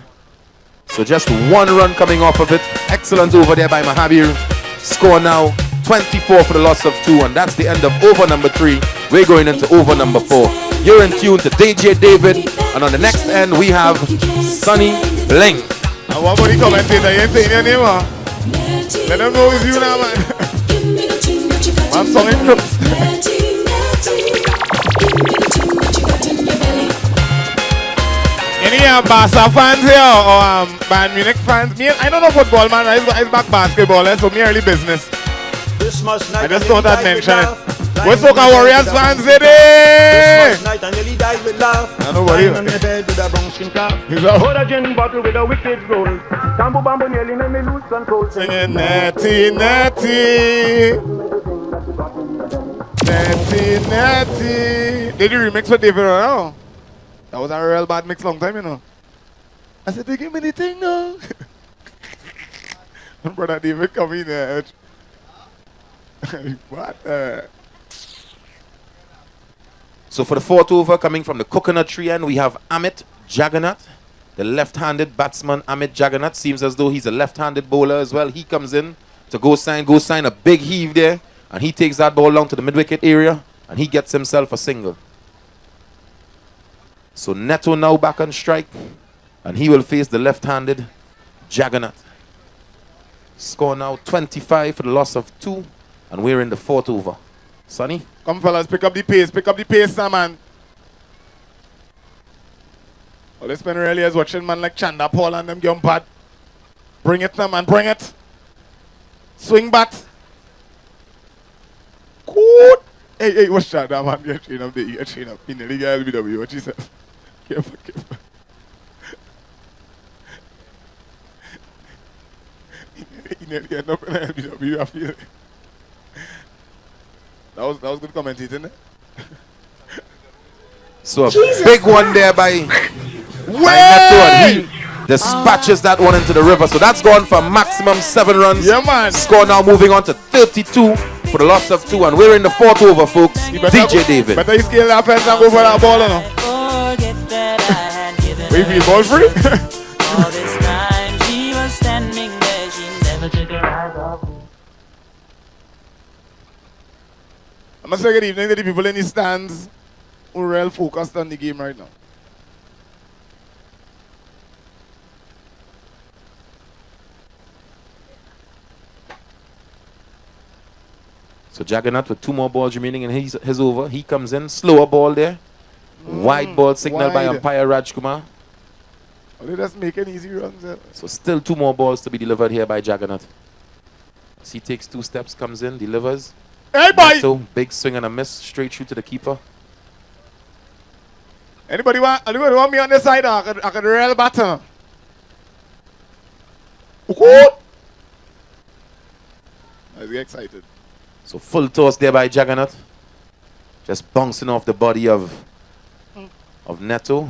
So just 1 run coming off of it. Excellent over there by Mahabir. Score now 24 for the loss of 2. And that's the end of over number 3. We're going into over number 4. You're in tune to DJ David. And on the next end, we have Sonny Bling. And one more commentator, you ain't saying your name, huh? Let them know it's you now, man. Man, singing drums. Any Barca fans here or Bayern Munich fans? Me, I don't know football, man. I back basketball, so me early business. I just thought I'd mention it. What's Soca Warriors fans today? Night and nearly died with laugh. I know what you on your bed with a brown skin cap. Hold a gin bottle with a wicked roll. Tambo bambo nearly made me lose control. Singing natty, natty. Natty, natty. Did you remix for David Ronaldo? That was a real bad mix long time, you know. I said, they give me the thing now. Brother David come in there. What? So for the 4th over, coming from the coconut tree end, we have Amit Jagannath. The left-handed batsman, Amit Jagannath. Seems as though he's a left-handed bowler as well. He comes in to go sign a big heave there. And he takes that ball down to the mid-wicket area. And he gets himself a single. So Neto now back on strike. And he will face the left-handed Jagannath. Score now 25 for the loss of 2. And we're in the 4th over. Sonny? Come fellas, pick up the pace, man. All this man really is watching man like Chanda Paul and them young bad. Bring it now, man, bring it. Swing bat. Good. Hey, what's that, man? You're train up there, you're train up. In the league LBW, what you said? Careful. In the league LBW, I feel it. That was good commentating, isn't it? So a big one there by Neto, and he dispatches that one into the river. So that's gone for maximum 7 runs. Yeah, man. Score now moving on to 32 for the loss of 2. And we're in the 4th over, folks. DJ David. Better you scale that fence and go for that ball, you know? Wait, you ball free? All this time she was standing there, she never took her eyes off me. I must say good evening to the people in the stands who are real focused on the game right now. So Jagannath with 2 more balls remaining in his over. He comes in, slower ball there. Wide ball signaled by umpire Rajkumar. Well, they just making easy runs there. So still 2 more balls to be delivered here by Jagannath. As he takes 2 steps, comes in, delivers. Hey, boy! So big swing and a miss straight through to the keeper. Anybody want me on this side? I could rail batter. Good. I get excited. So full toss there by Jagannath. Just bouncing off the body of Neto.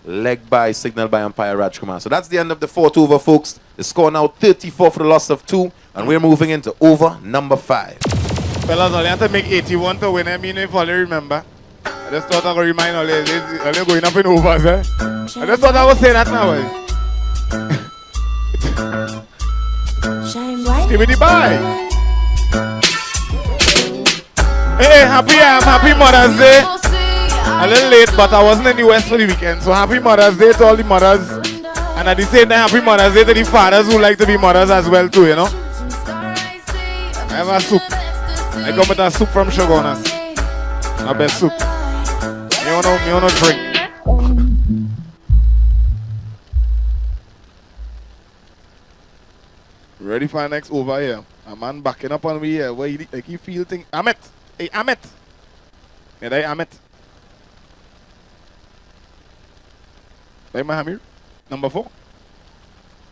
Leg by, signal by umpire Rajkumar. So that's the end of the 4th over, folks. The score now 34 for the loss of 2. And we're moving into over number 5. Fellas, I have to make 81 to win. I mean, if all you remember. I just thought I would remind all you going up in overs, eh? I just thought I would say that now, eh? Give me the bye. Hey, happy Mother's Day. A little late, but I wasn't in the West for the weekend. So happy Mother's Day to all the mothers. And at the same time, happy Mother's Day to the fathers who like to be mothers as well too, you know. I have a soup. I come with a soup from Shogunas. My best soup. Me wanna drink. Ready for next over here. A man backing up on me here. Where he like he feel thing. Amit. Hey Amit. Yeah, they Amit. Hey Mahamir. Number 4.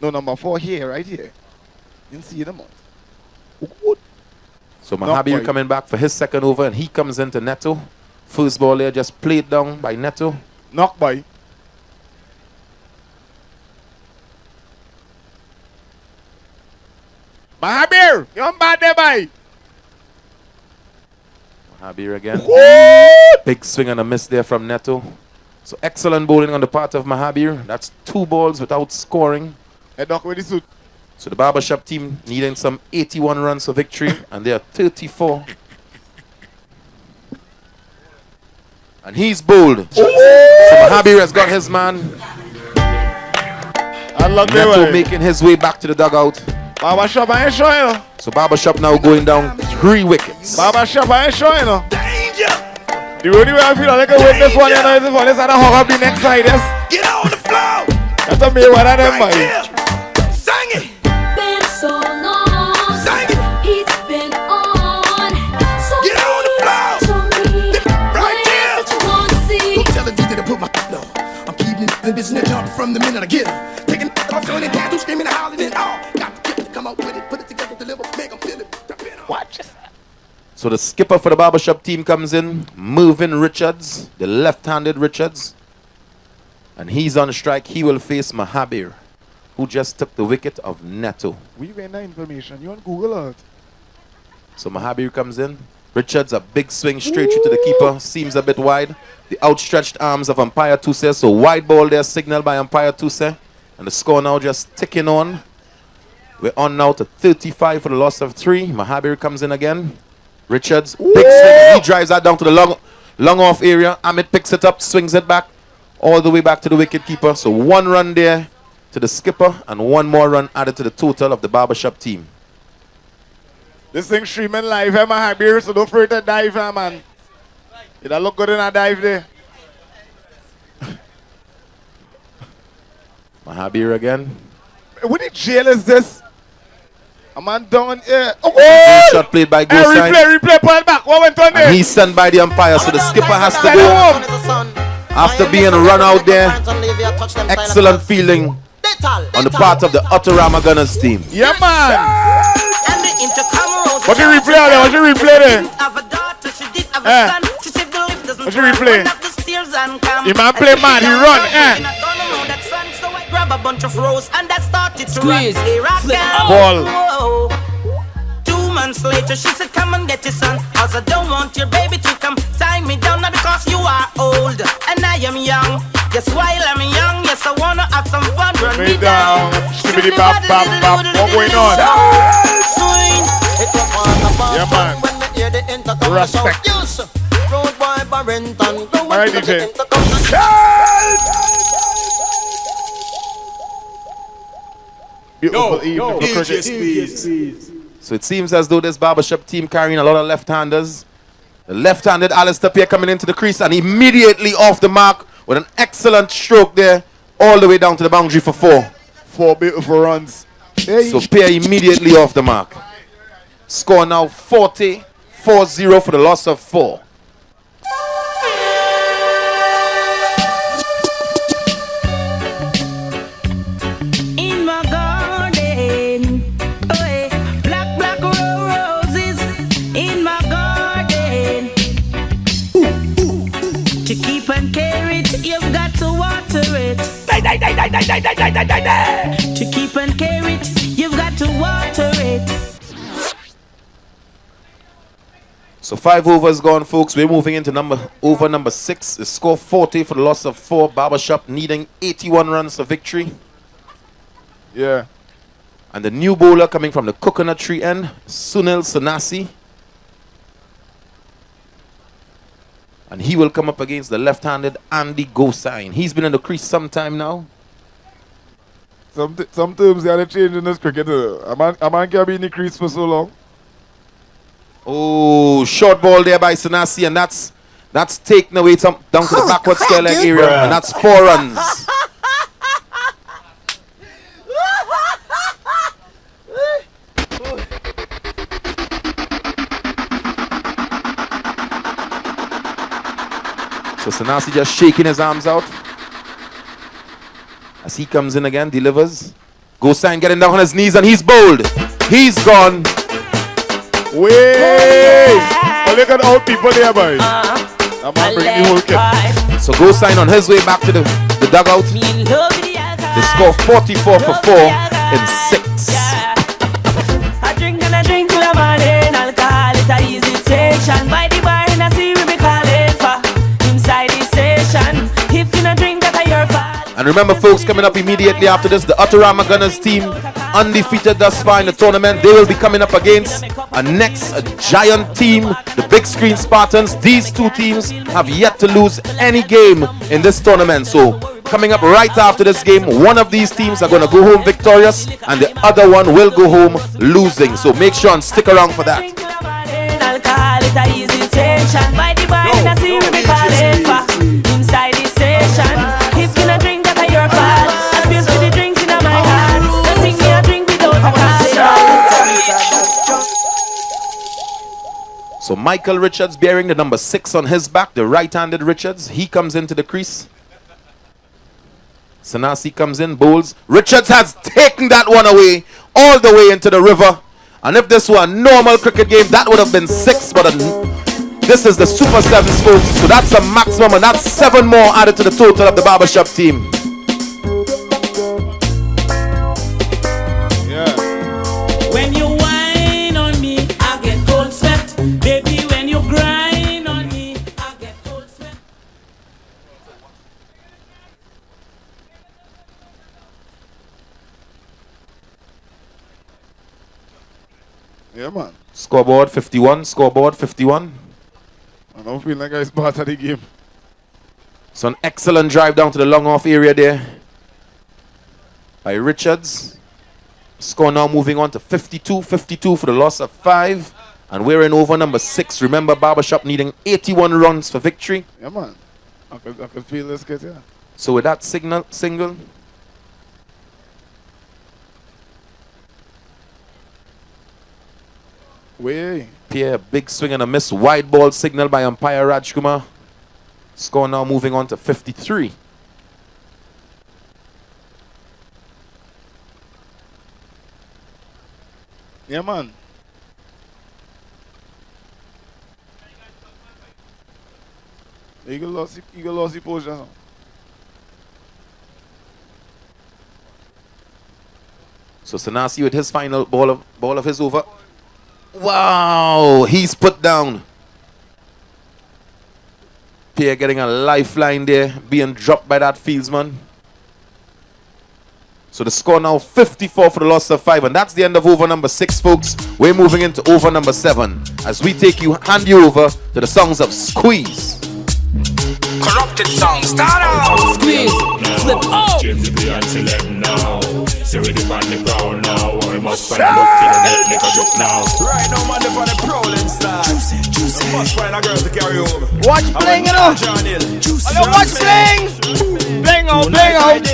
No, number 4 here, right here. You can see them out. So Mahabir coming back for his second over, and he comes into Neto. First ball there just played down by Neto. Knock by. Mahabir, you're bad there, boy. Mahabir again. Big swing and a miss there from Neto. So excellent bowling on the part of Mahabir. That's 2 balls without scoring. Hey, Doc, with the suit. So the Barbershop team needing some 81 runs for victory, and they are 34. And he's bowled. So Mahabir has got his man. I love Neto making his way back to the dugout. Barbershop, I ain't showing you. So Barbershop now going down 3 wickets. Barbershop, I ain't showing you. The only way I feel like I win this one, you know, is if I listen to hog up the next side, yes? Get on the floor. That's a me one of them, boy. Sing it. Been so long. Sing it. He's been on. So Get on the floor. Right there. See. Tell the DJ to put my no. I'm keeping the business up from the minute I get it. Taking off, showing it, tattoo, screaming, howling it all. Got to get it, come out with it, put it together, deliver, make them feel it. Watch yourself. So the skipper for the Barbershop team comes in, Mervyn Richards, the left-handed Richards. And he's on strike. He will face Mahabir, who just took the wicket of Neto. We get that information. You on Google Earth. So Mahabir comes in. Richards, a big swing straight through to the keeper. Seems a bit wide. The outstretched arms of umpire Tuse. So wide ball there signaled by umpire Tuse. And the score now just ticking on. We're on now to 35 for the loss of 3. Mahabir comes in again. Richards, big swing. He drives that down to the long off area. Amit picks it up, swings it back, all the way back to the wicket keeper. So 1 run there to the skipper, and 1 more run added to the total of the Barbershop team. This thing streaming live, eh, Mahabir, so don't forget to dive, eh, man. It'll look good in a dive there. Mahabir again. What the jail is this? A man down here. Oh, shot played by Gosine. Replay, point back. What went on there? And he's sent by the umpire, so the skipper has to go. After being run out there, excellent feeling on the part of the Autoramma Gunners team. Yeah, man. What you replay there? What you replay there? What you replay? The man play mad, he run, Grab a bunch of rose and that started to Squeeze. Ball. 2 months later, she said, come and get your son. Cause I don't want your baby to come tie me down. Not because you are old and I am young. Yes, while I'm young, yes, I wanna have some fun. Run me down. Skibbity bop, bop, bop. What going on? Yeah, man. Respect. Alright, DJ. Beautiful evening for cricket. So it seems as though this Barbershop team carrying a lot of left-handers. The left-handed Alistair Pierre coming into the crease and immediately off the mark with an excellent stroke there, all the way down to the boundary for 4. 4 beautiful runs. So Pierre immediately off the mark. Score now 40-0 for the loss of 4. To keep and care it, you've got to water it. So 5 overs gone, folks. We're moving into over number 6. The score 40 for the loss of 4. Barbershop needing 81 runs for victory. Yeah. And the new bowler coming from the coconut tree end, Sunil Sanasi. And he will come up against the left-handed Andy Gosine. He's been in the crease some time now. Some terms they are changing this cricket. A man can't be in the crease for so long. Oh, short ball there by Sanasi, and that's taken away down to the backward square leg area, and that's 4 runs. So Sanasi just shaking his arms out as he comes in again, delivers. Gosign getting down on his knees, and he's bowled. He's gone. Wait! Oh, look at all people there, boy. That man bring the whole kit. So Gosign on his way back to the dugout. They score 44 for 4 in 6. I drink and I drink till I'm morning. Alcohol, it's a easy station. By the bar and I see we be calling for inside the station. If you not drink, that your fault. And remember, folks, coming up immediately after this, the Autoramma Gunners team, undefeated thus far in the tournament. They will be coming up against a giant team, the Big Screen Spartans. These two teams have yet to lose any game in this tournament. So coming up right after this game, one of these teams are going to go home victorious and the other one will go home losing. So make sure and stick around for that. Inside the station, if you not drink, that your fault. I feel for the drinks in my heart. Don't think me a drink without a caution. So Michael Richards bearing the number 6 on his back, the right-handed Richards. He comes into the crease. Sanasi comes in, bowls. Richards has taken that one away, all the way into the river. And if this were a normal cricket game, that would have been 6, but this is the Super 7's, folks. So that's a maximum, and that's 7 more added to the total of the Barbershop team. Yeah. When you whine on me, I get cold sweat. Baby, when you grind on me, I get cold sweat. Yeah, man. Scoreboard 51, scoreboard 51. I don't feel like I part of the game. So an excellent drive down to the long off area there by Richards. Score now moving on to 52 for the loss of 5. And we're in over number 6. Remember, Barbershop needing 81 runs for victory. Yeah, man. I could feel this kid, yeah. So with that single. Way. Pierre, big swing and a miss. Wide ball signal by umpire Rajkumar. Score now moving on to 53. Yeah, man. Eagle lost the position. So Sanasi with his final ball of his over. Wow, he's put down. Pierre getting a lifeline there, being dropped by that fieldsman. So the score now 54 for the loss of 5, and that's the end of over number 6, folks. We're moving into over number 7 as we hand you over to the songs of Squeeze. Corrupted song, start out. Squeeze, flip out. Say we the band the ground now. We must find a look in the net, make a joke now. Right now, man, for the prowling style. We must find a girl to carry over. Watch bling, you know. Watch bling. Bling out, bling out.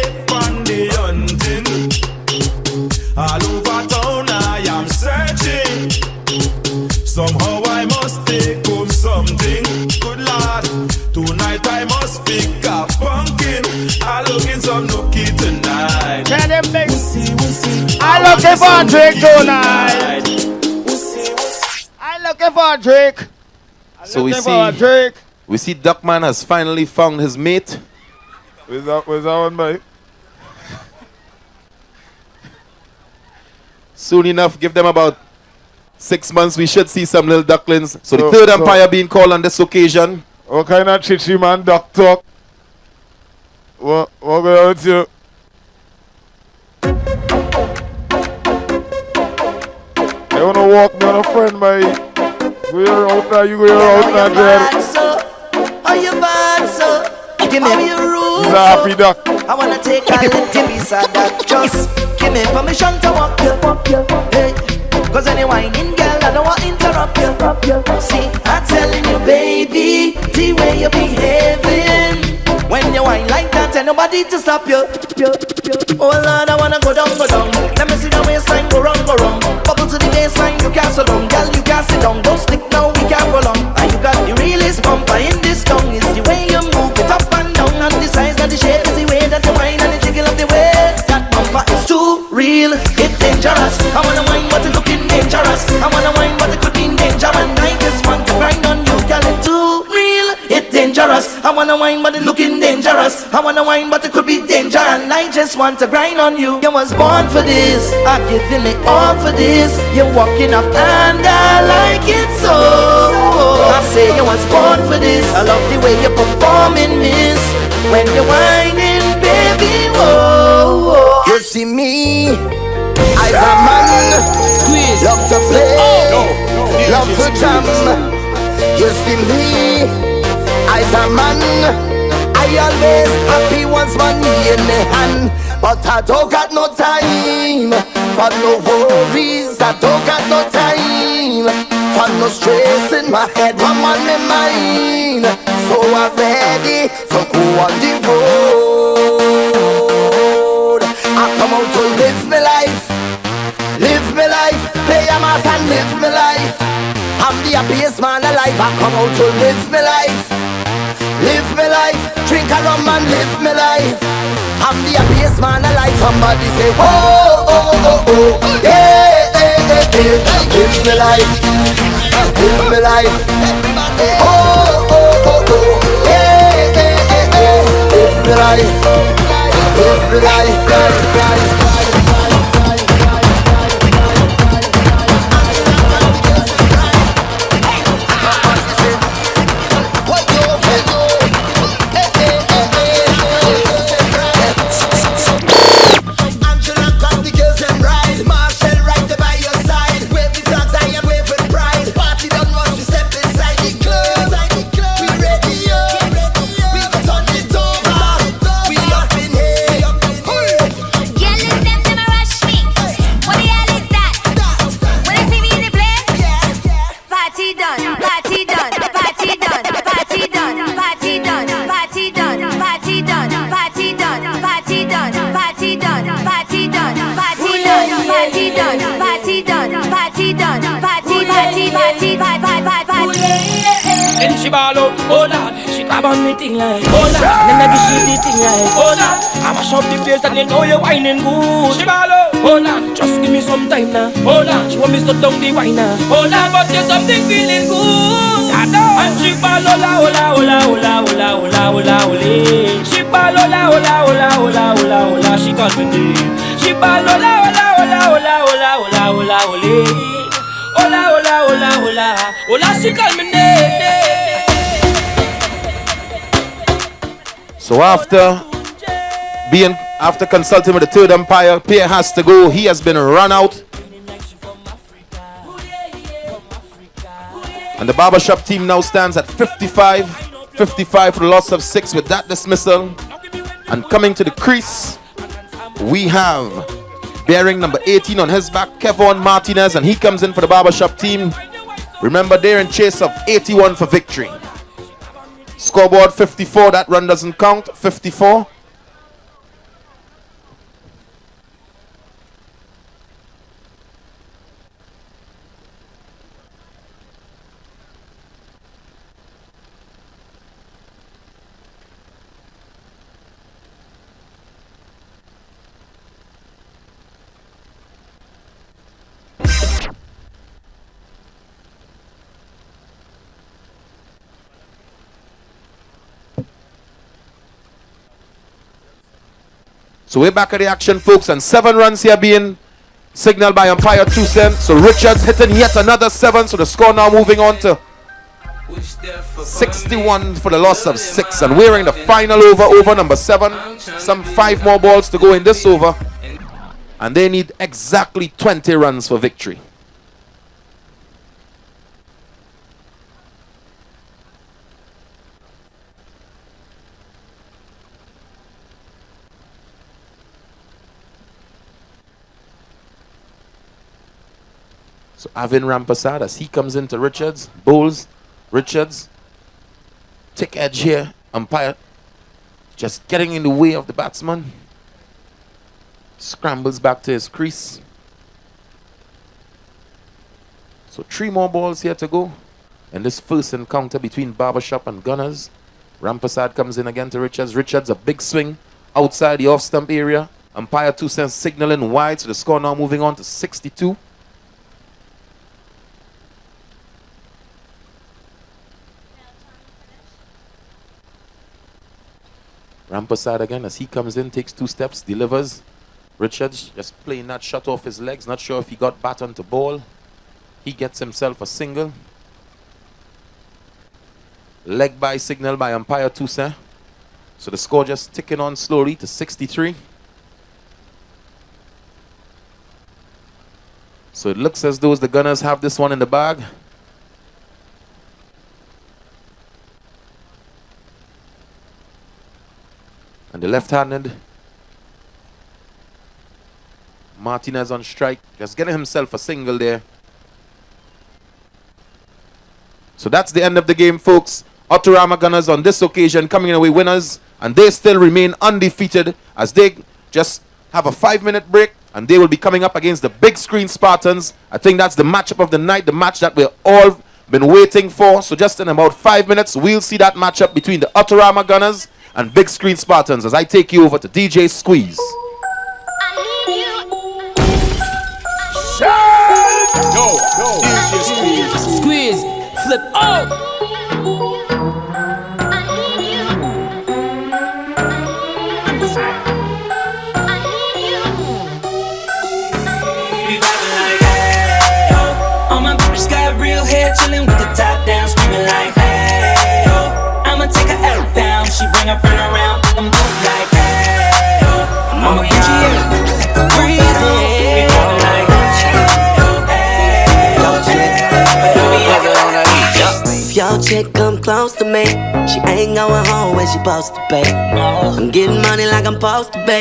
All over town, I am searching. Somehow I must take home something. Good lad, tonight I must pick a pumpkin. I looking some nookie tonight. Can them big? I looking for a drink tonight. I looking for a drink. So we see Duckman has finally found his mate. Where's that one, mate? Soon enough, give them about 6 months, we should see some little ducklings. So the third umpire being called on this occasion. What kind of chichi man duck talk? What going on with you? You wanna walk me on a friend, mate? Go here out now, you go here out now, Jerry. Are you bad, so? Give me your rules. He's a happy duck. I wanna take a little piece of that. Just give me permission to walk you. Hey, Cause any whining girl, I don't want to interrupt you. See, I'm telling you, baby, the way you behaving. When you whine like that, ain't nobody to stop you. Oh Lord, I wanna go down. Let me see the waistline go wrong. Bubble to the baseline, you can't sit down. Girl, you can't sit down. Don't stick now, we can't go long. And you got the realest bumper in this tongue. It's the way you move it up and down. And the size and the shape is the way that you whine and the jiggle of the waist. That bumper is too real, it's dangerous. I wanna whine but it's looking dangerous. I wanna whine but it could be danger. And I just want to grind on you, girl, it's too real, it's dangerous. I wanna whine but it's looking dangerous. I wanna whine but it could be danger. And I just want to grind on you. You was born for this, I'm giving it all for this. You're walking up and I like it so. I say you was born for this. I love the way you're performing this. When you're whining, baby, whoa. You see me, I'm a man, love to play, love to jam. You see me, I'm a man, I always happy once money in my hand. But I don't got no time for no worries. I don't got no time for no stress in my head. I'm on my mind, so I'm ready to go on the road. I come out to live my life, play a mass and live my life. I'm the happiest man alive. I come out to live my life, drink a rum and live my life. I'm the happiest man alive. Somebody say, whoa, oh, oh, oh, yeah, live my life, live my life. Oh, oh, oh, oh, yeah, live my life, live my life. Then she ball out, oh Lord, she grab on me thing like, oh Lord, then I give she the thing like, oh Lord, I mash up the place and you know you're whining good. She ball out, oh Lord, just give me some time now, oh Lord, she want me to down the wine now, oh Lord, but there's something feeling good, I know. And she ball hola, hola, hola, hola, hola, hola, hola, hola. She ball hola, hola, hola, hola, hola, hola, she calls me name. She ball hola, hola, hola, hola, hola, hola, hola, hola. Hola, hola, hola, hola, hola, she call me name. So after consulting with the third umpire, Pierre has to go. He has been run out. And the barbershop team now stands at 55 for the loss of 6 with that dismissal. And coming to the crease, we have bearing number 18 on his back, Kevon Martinez, and he comes in for the barbershop team. Remember, they're in chase of 81 for victory. Scoreboard 54, that run doesn't count. 54. So we're back at the action, folks, and 7 runs here being signaled by umpire Tucson. So Richards hitting yet another 7, so the score now moving on to 61 for the loss of 6. And we're in the final over number 7. Some 5 more balls to go in this over. And they need exactly 20 runs for victory. So Avin Rampasad, as he comes into Richards, bowls, Richards, thick edge here, umpire just getting in the way of the batsman. Scrambles back to his crease. So 3 more balls here to go. And this first encounter between Barbershop and Gunners. Rampasad comes in again to Richards. Richards, a big swing outside the off-stump area. Umpire 2 cents signaling wide, so the score now moving on to 62. Rampasad again as he comes in, takes 2 steps, delivers. Richards just playing that shot off his legs. Not sure if he got bat onto ball. He gets himself a single. Leg by signal by umpire 2 cents. So the score just ticking on slowly to 63. So it looks as though the Gunners have this one in the bag. And the left-handed Martinez on strike, just getting himself a single there. So that's the end of the game, folks. Autoramma Gunners on this occasion coming away winners, and they still remain undefeated as they just have a 5-minute break, and they will be coming up against the Big Screen Spartans. I think that's the matchup of the night, the match that we've all been waiting for. So just in about 5 minutes, we'll see that matchup between the Autoramma Gunners and Big Screen Spartans as I take you over to DJ Squeeze. Go. Squeeze. Flip. Oh. Chillin' with the top down, screaming like, hey, oh. I'ma take her out down, she bring her friend around, I'm move like, hey, oh. I'ma get you breathe in, like, if your chick come close to me, she ain't going home when she supposed to be. I'm getting money like I'm supposed to be.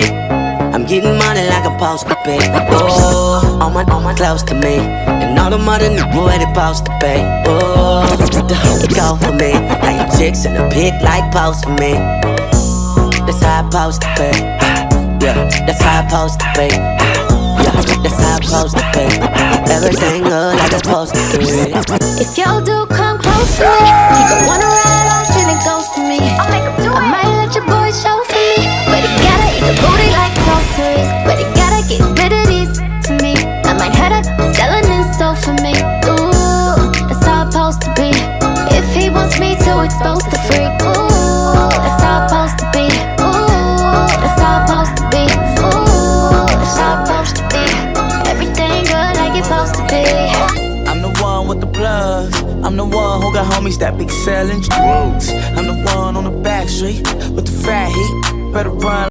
I'm getting money like I'm supposed to be. Oh, all my close to me, and all the mother knew where they supposed to be. Oh, the hook go for me. Now your chicks in the pit like post for me. That's how I supposed to be. Yeah, that's how I supposed to be. Yeah, that's how I supposed to be. Everything good like it's supposed to be. If y'all do come close to me, he gon' wanna ride off and it goes to me. I might let your boy show for me, but he gotta eat the booty like groceries. But he gotta get rid of these to me. I might head up selling his soul for me. Ooh, that's how it's supposed to be. If he wants me to expose the freak, ooh, that's how it's supposed to be. Ooh, that's how it's supposed to be. Ooh, that's how it's supposed to be. Everything good like it's supposed to be. I'm the one with the plugs. I'm the one who got homies that be selling drugs. I'm the one on the back street with the fat heat. Better run.